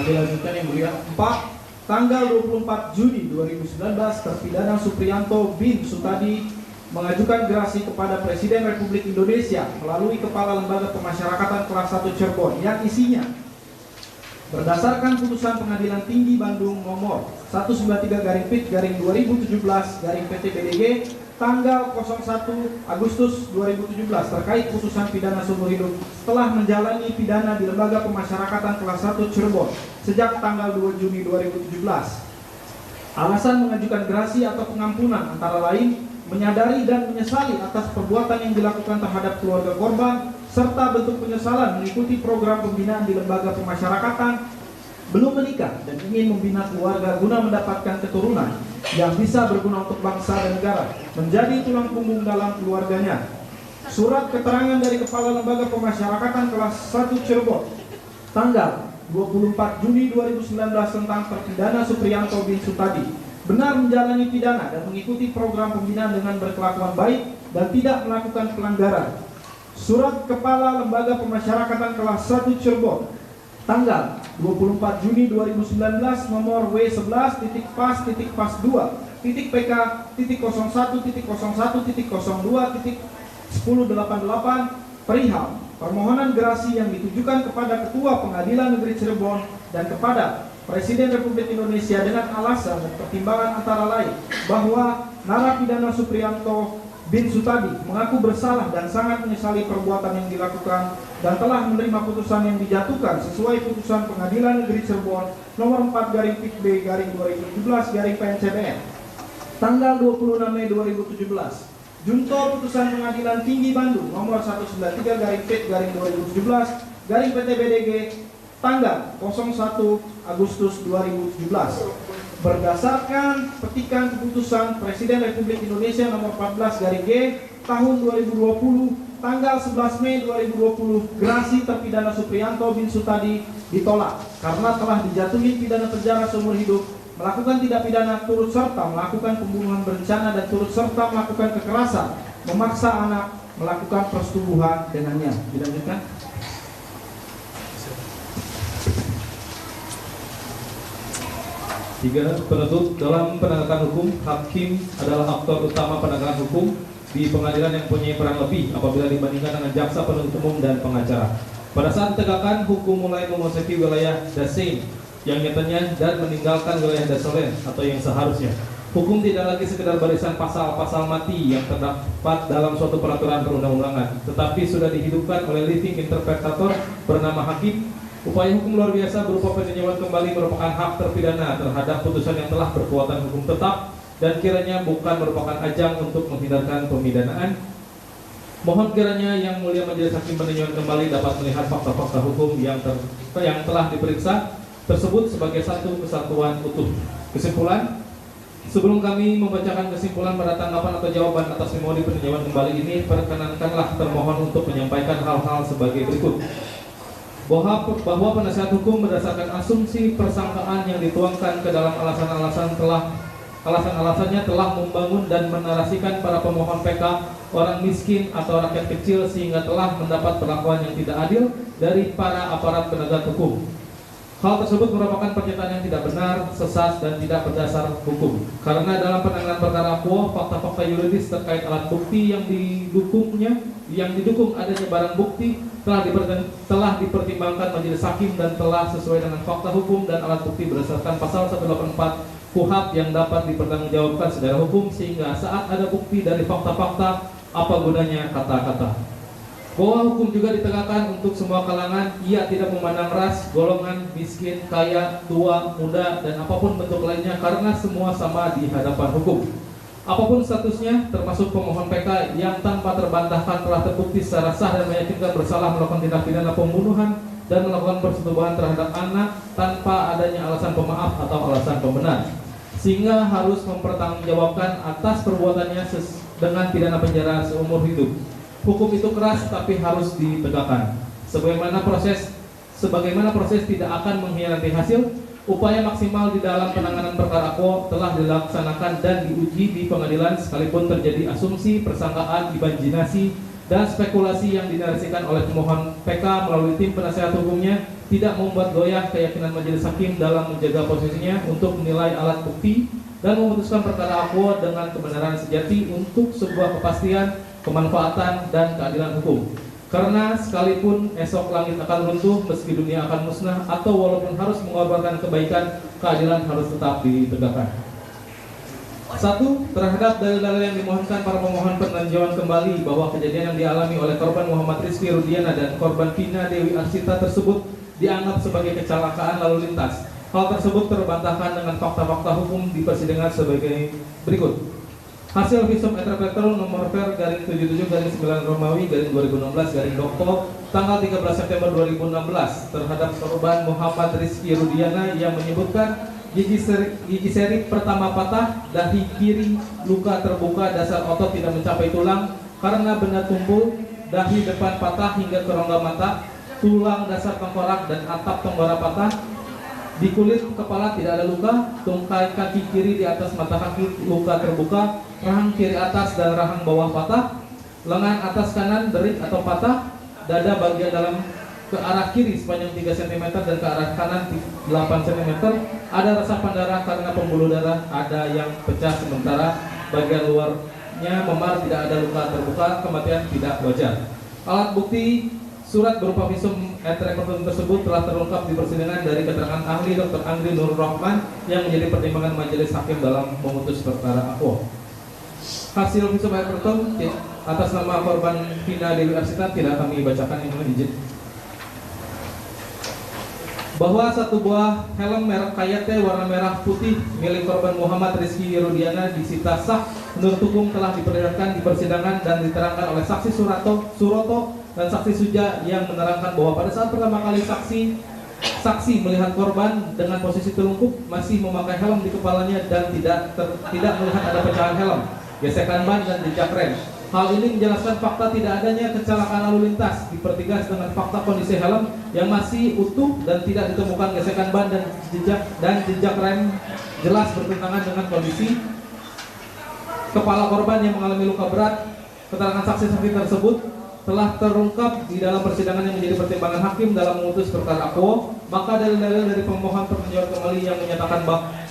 Dilanjutkan yang mulia. 4. Tanggal 24 Juni 2019 terpidana Supriyanto bin Sutadi mengajukan gerasi kepada Presiden Republik Indonesia melalui Kepala Lembaga Pemasyarakatan kelas 1 Cirebon yang isinya berdasarkan putusan Pengadilan Tinggi Bandung nomor 193/PIT/2017/PTBDG tanggal 01 Agustus 2017 terkait putusan pidana seumur hidup telah menjalani pidana di Lembaga Pemasyarakatan kelas 1 Cirebon sejak tanggal 2 Juni 2017. Alasan mengajukan gerasi atau pengampunan antara lain menyadari dan menyesali atas perbuatan yang dilakukan terhadap keluarga korban serta bentuk penyesalan mengikuti program pembinaan di Lembaga Pemasyarakatan, belum menikah dan ingin membina keluarga guna mendapatkan keturunan yang bisa berguna untuk bangsa dan negara, menjadi tulang punggung dalam keluarganya. Surat keterangan dari Kepala Lembaga Pemasyarakatan kelas 1 Cirebon tanggal 24 Juni 2019 tentang terpidana Supriyanto bin Sutadi benar menjalani pidana dan mengikuti program pembinaan dengan berkelakuan baik dan tidak melakukan pelanggaran. Surat Kepala Lembaga Pemasyarakatan kelas 1 Cirebon tanggal 24 Juni 2019 nomor W11.pas.PK.01.01.02.1088 perihal permohonan gerasi yang ditujukan kepada Ketua Pengadilan Negeri Cirebon dan kepada Presiden Republik Indonesia dengan alasan dan pertimbangan antara lain bahwa narapidana Supriyanto bin Sutadi mengaku bersalah dan sangat menyesali perbuatan yang dilakukan dan telah menerima putusan yang dijatuhkan sesuai putusan Pengadilan Negeri Cirebon nomor 4/PIB/2017/PNCBN tanggal 26 Mei 2017. Junto putusan Pengadilan Tinggi Bandung nomor 193/PIB/2017/PTBDG tanggal 01 Agustus 2017. Berdasarkan petikan keputusan Presiden Republik Indonesia nomor 14/G tahun 2020 tanggal 11 Mei 2020, gerasi terpidana Supriyanto bin Sutadi ditolak karena telah dijatuhi pidana penjara seumur hidup, melakukan tindak pidana turut serta melakukan pembunuhan berencana dan turut serta melakukan kekerasan, memaksa anak, melakukan persetubuhan dengannya. Dilanjutkan. Tiga, penuntut dalam penegakan hukum, hakim adalah aktor utama penegakan hukum di pengadilan yang punya peran lebih apabila dibandingkan dengan jaksa penuntut umum dan pengacara. Pada saat tegakkan hukum mulai memasuki wilayah dasein yang nyatanya dan meninggalkan wilayah dasolen atau yang seharusnya. Hukum tidak lagi sekedar barisan pasal-pasal mati yang terdapat dalam suatu peraturan perundang-undangan, tetapi sudah dihidupkan oleh living interpretator bernama hakim. Upaya hukum luar biasa berupa peninjauan kembali merupakan hak terpidana terhadap putusan yang telah berkekuatan hukum tetap dan kiranya bukan merupakan ajang untuk menghindarkan pemidanaan. Mohon kiranya Yang Mulia Majelis Hakim peninjauan kembali dapat melihat fakta-fakta hukum yang telah diperiksa tersebut sebagai satu kesatuan utuh. Kesimpulan, sebelum kami membacakan kesimpulan pada tanggapan atau jawaban atas memori peninjauan kembali ini, perkenankanlah termohon untuk menyampaikan hal-hal sebagai berikut. Bahwa penasihat hukum berdasarkan asumsi persangkaan yang dituangkan ke dalam alasan-alasannya telah membangun dan menarasikan para pemohon PK orang miskin atau rakyat kecil sehingga telah mendapat perlakuan yang tidak adil dari para aparat penegak hukum. Hal tersebut merupakan pernyataan yang tidak benar, sesat, dan tidak berdasar hukum. Karena dalam penanganan perkara akuo, fakta-fakta yuridis terkait alat bukti yang didukung adanya barang bukti telah dipertimbangkan majelis hakim dan telah sesuai dengan fakta hukum dan alat bukti berdasarkan pasal 184 KUHP yang dapat dipertanggungjawabkan secara hukum, sehingga saat ada bukti dari fakta-fakta, apa gunanya kata-kata. Bahwa hukum juga ditegakkan untuk semua kalangan, ia tidak memandang ras, golongan, miskin, kaya, tua, muda, dan apapun bentuk lainnya, karena semua sama di hadapan hukum. Apapun statusnya, termasuk pemohon PK yang tanpa terbantahkan telah terbukti secara sah dan meyakinkan bersalah melakukan tindak pidana pembunuhan dan melakukan persetubuhan terhadap anak tanpa adanya alasan pemaaf atau alasan pembenar, sehingga harus mempertanggungjawabkan atas perbuatannya dengan pidana penjara seumur hidup. Hukum itu keras tapi harus ditegakkan. Sebagaimana proses tidak akan mengkhianati hasil, upaya maksimal di dalam penanganan perkara akuo telah dilaksanakan dan diuji di pengadilan sekalipun terjadi asumsi, persangkaan, imajinasi, dan spekulasi yang dinarasikan oleh pemohon PK melalui tim penasehat hukumnya tidak membuat goyah keyakinan majelis hakim dalam menjaga posisinya untuk menilai alat bukti dan memutuskan perkara akuo dengan kebenaran sejati untuk sebuah kepastian, kemanfaatan, dan keadilan hukum. Karena sekalipun esok langit akan runtuh, meski dunia akan musnah, atau walaupun harus mengorbankan kebaikan, keadilan harus tetap ditegakkan. 1. Terhadap dalil-dalil yang dimohonkan para pemohon peninjauan kembali bahwa kejadian yang dialami oleh korban Muhammad Rizky Rudiana dan korban Vina Dewi Arsita tersebut dianggap sebagai kecelakaan lalu lintas. Hal tersebut terbantahkan dengan fakta-fakta hukum di persidangan sebagai berikut. Hasil visum et repertum nomor ver-77-9 Romawi 2016-Dokto tanggal 13 September 2016 terhadap korban Muhammad Rizky Rudiana yang menyebutkan gigi seri pertama patah, dahi kiri luka terbuka, dasar otot tidak mencapai tulang karena benda tumpul, dahi depan patah hingga ke rongga mata, tulang dasar tengkorak dan atap tenggorok patah. Di kulit kepala tidak ada luka, tungkai kaki kiri di atas mata kaki luka terbuka, rahang kiri atas dan rahang bawah patah, lengan atas kanan derik atau patah, dada bagian dalam ke arah kiri sepanjang 3 cm dan ke arah kanan 8 cm, ada resapan darah karena pembuluh darah, ada yang pecah sementara bagian luarnya memar, tidak ada luka terbuka, kematian tidak wajar. Alat bukti surat berupa visum et repertum tersebut telah terungkap di persidangan dari keterangan ahli Dr. Andri Nur Rahman yang menjadi pertimbangan majelis hakim dalam memutus perkara akuo. Hasil visum air ketum atas nama korban Vina Dewi Arsita tidak kami bacakan, yang mohon izin. Bahwa satu buah helm merek Kayate warna merah putih milik korban Muhammad Rizky Rudiana disita sah menurut hukum telah diperlihatkan di persidangan dan diterangkan oleh saksi Suroto dan saksi Suja yang menerangkan bahwa pada saat pertama kali saksi melihat korban dengan posisi telungkup masih memakai helm di kepalanya dan tidak melihat ada pecahan helm, gesekan ban dan jejak rem. Hal ini menjelaskan fakta tidak adanya kecelakaan lalu lintas, dipertegas dengan fakta kondisi helm yang masih utuh dan tidak ditemukan gesekan ban dan jejak rem jelas bertentangan dengan kondisi kepala korban yang mengalami luka berat. Keterangan saksi-saksi tersebut telah terungkap di dalam persidangan yang menjadi pertimbangan hakim dalam memutus perkara akuo. Maka dalil-dalil dari pemohon peninjauan kembali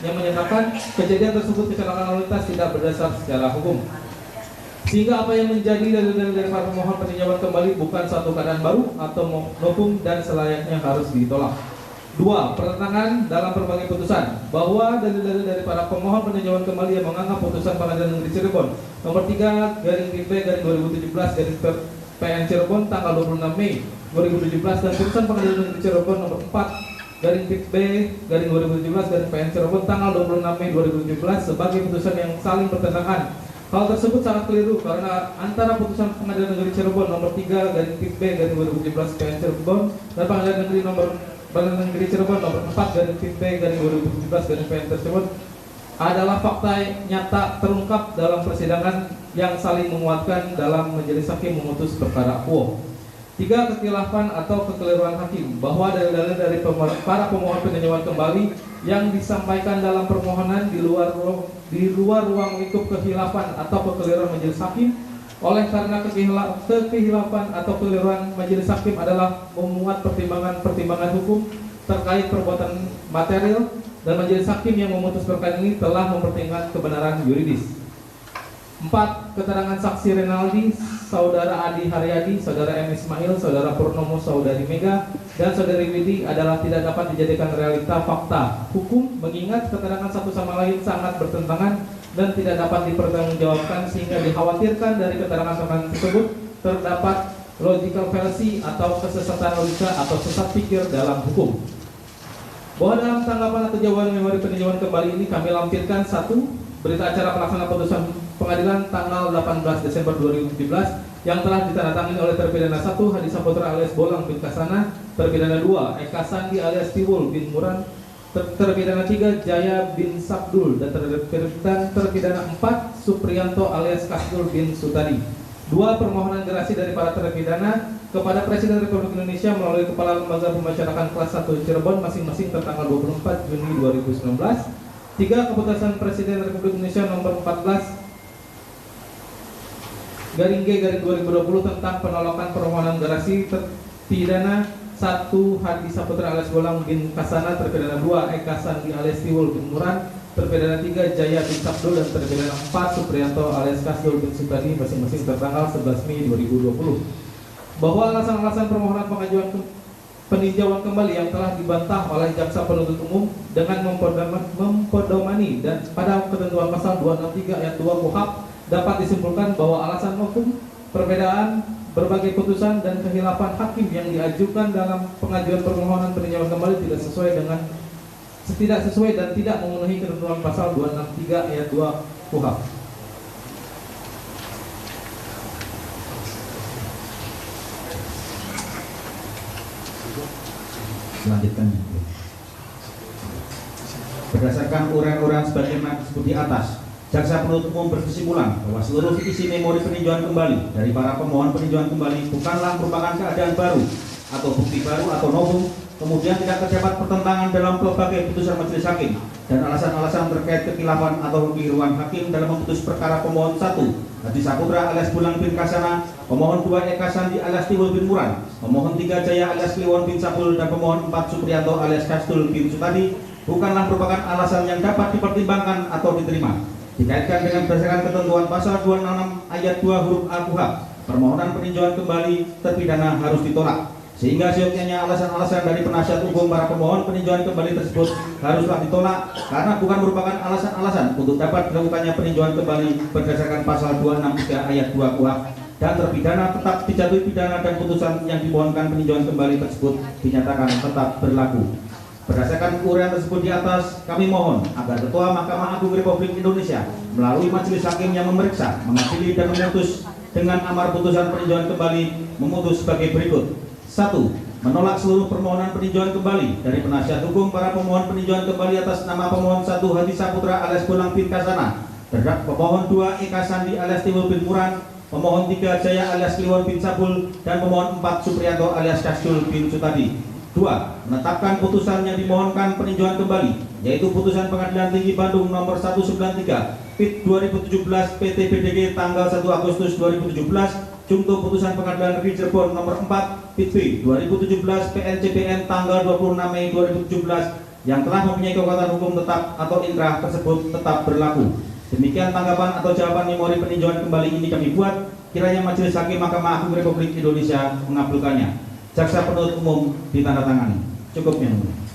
yang menyatakan kejadian tersebut kecelakaan lalu lintas tidak berdasar secara hukum. Sehingga apa yang menjadi dalil-dalil dari para pemohon peninjauan kembali bukan suatu keadaan baru atau novum dan selayaknya harus ditolak. 2. Pertentangan dalam berbagai putusan. Bahwa dalil-dalil dari para pemohon peninjauan kembali yang menganggap putusan Pengadilan Negeri Cirebon nomor 3/B/2017 PN Cirebon tanggal 26 Mei 2017 dan putusan Pengadilan Negeri Cirebon nomor 4/B/2017 PN Cirebon tanggal 26 Mei 2017 sebagai putusan yang saling bertentangan. Hal tersebut sangat keliru karena antara putusan Pengadilan Negeri Cirebon nomor 3/B/2017 PN Cirebon dan Pengadilan Negeri Cirebon nomor 4/B/2017 PN Cirebon adalah fakta nyata terungkap dalam persidangan yang saling menguatkan dalam majelis hakim memutus perkara akuo. 3. Kekhilafan atau kekeliruan hakim. Bahwa dalil-dalil dari para pemohon peninjauan kembali yang disampaikan dalam permohonan di luar ruang lingkup kekhilafan atau kekeliruan majelis hakim. Oleh karena kekhilafan atau kekeliruan majelis hakim adalah memuat pertimbangan hukum terkait perbuatan material dan majelis hakim yang memutus perkara ini telah mempertimbangkan kebenaran yuridis. 4. Keterangan saksi Renaldi, saudara Adi Haryadi, saudara M. Ismail, saudara Purnomo, saudari Mega, dan saudari Widi adalah tidak dapat dijadikan realita fakta hukum mengingat keterangan satu sama lain sangat bertentangan dan tidak dapat dipertanggungjawabkan sehingga dikhawatirkan dari keterangan tersebut terdapat logical fallacy atau kesesatan logika atau sesat pikir dalam hukum. Bahwa dalam tanggapan atau jawaban memori peninjauan kembali ini kami lampirkan 1. Berita acara pelaksana putusan pengadilan tanggal 18 Desember 2017 yang telah ditandatangani oleh terpidana 1 Hadi Saputra alias Bolang bin Kasana, terpidana 2 Eka Sandi alias Tiwul bin Muran, terpidana 3 Jaya bin Sabdul dan terpidana 4 Supriyanto alias Kasdul bin Sutadi. 2. Permohonan gerasi dari para terpidana kepada Presiden Republik Indonesia melalui Kepala Lembaga Pemasyarakatan kelas 1 Cirebon masing-masing tertanggal 24 Juni 2019. 3. Keputusan Presiden Republik Indonesia nomor 14/G/2020 tentang penolakan permohonan gerasi terpidana 1 Hadi Saputra alias Bolang bin Kasana, terpidana 2 Eka Sandi alias Tiwul bin Muran, terpidana 3 Jaya bin Sabdul dan terpidana 4 Supriyanto alias Kasdul bin Sutadi masing-masing tertanggal 11 Mei 2020. Bahwa alasan-alasan permohonan pengajuan peninjauan kembali yang telah dibantah oleh jaksa penuntut umum dengan mempedomani dan pada ketentuan pasal 263 ayat 2 KUHP dapat disimpulkan bahwa alasan hukum perbedaan berbagai putusan dan kehilafan hakim yang diajukan dalam pengajuan permohonan peninjauan kembali tidak sesuai dan tidak memenuhi ketentuan pasal 263 ayat 2 KUHP. Selanjutnya, berdasarkan uraian-uraian sebagaimana disebut di atas, jaksa penuntut umum berkesimpulan bahwa seluruh isi memori peninjauan kembali dari para pemohon peninjauan kembali bukanlah merupakan keadaan baru atau bukti baru atau novum, kemudian tidak terdapat pertentangan dalam berbagai putusan majelis hakim dan alasan-alasan terkait kekhilafan atau kekeliruan hakim dalam memutus perkara pemohon 1 Hadi Saputra alias Bolang bin Kasana, pemohon 2 Eka Sandi alias Tiwul bin Muran, pemohon 3 Jaya alias Kliwon bin Sabdul dan pemohon 4 Supriyanto alias Kasdul bin Sutadi bukanlah merupakan alasan yang dapat dipertimbangkan atau diterima. Dikaitkan dengan berdasarkan ketentuan pasal 266 ayat 2 huruf A KUHP, permohonan peninjauan kembali terpidana harus ditolak. sehingga seyogyanya alasan-alasan dari penasihat hukum para pemohon peninjauan kembali tersebut haruslah ditolak karena bukan merupakan alasan-alasan untuk dapat dilakukannya peninjauan kembali berdasarkan pasal 263 ayat 2 KUHP, dan terpidana tetap dijatuhi pidana dan putusan yang dimohonkan peninjauan kembali tersebut dinyatakan tetap berlaku. Berdasarkan uraian tersebut di atas, kami mohon agar Ketua Mahkamah Agung Republik Indonesia melalui majelis hakim yang memeriksa, mengadili dan memutus dengan amar putusan peninjauan kembali memutus sebagai berikut. 1. Menolak seluruh permohonan peninjauan kembali dari penasihat hukum para pemohon peninjauan kembali atas nama pemohon 1 Hadi Saputra alias Bolang bin Kasana, terhadap pemohon 2 Eka Sandi alias Timur bin Muran, pemohon 3 Jaya alias Kliwon bin Sabul, dan pemohon 4 Supriyanto alias Kasdul bin Sutadi. 2. Menetapkan putusan yang dimohonkan peninjauan kembali, yaitu putusan Pengadilan Tinggi Bandung nomor 193 PIT 2017 PT BDG tanggal 1 Agustus 2017, jungto putusan Pengadilan Negeri Cirebon nomor 4 PIT B 2017 PNCPN tanggal 26 Mei 2017 yang telah mempunyai kekuatan hukum tetap atau inkrah tersebut tetap berlaku. Demikian tanggapan atau jawaban memori peninjauan kembali ini kami buat. Kiranya Majelis Hakim Mahkamah Agung Republik Indonesia mengabulkannya. Jaksa penuntut umum ditandatangani. Cukup yang mulia.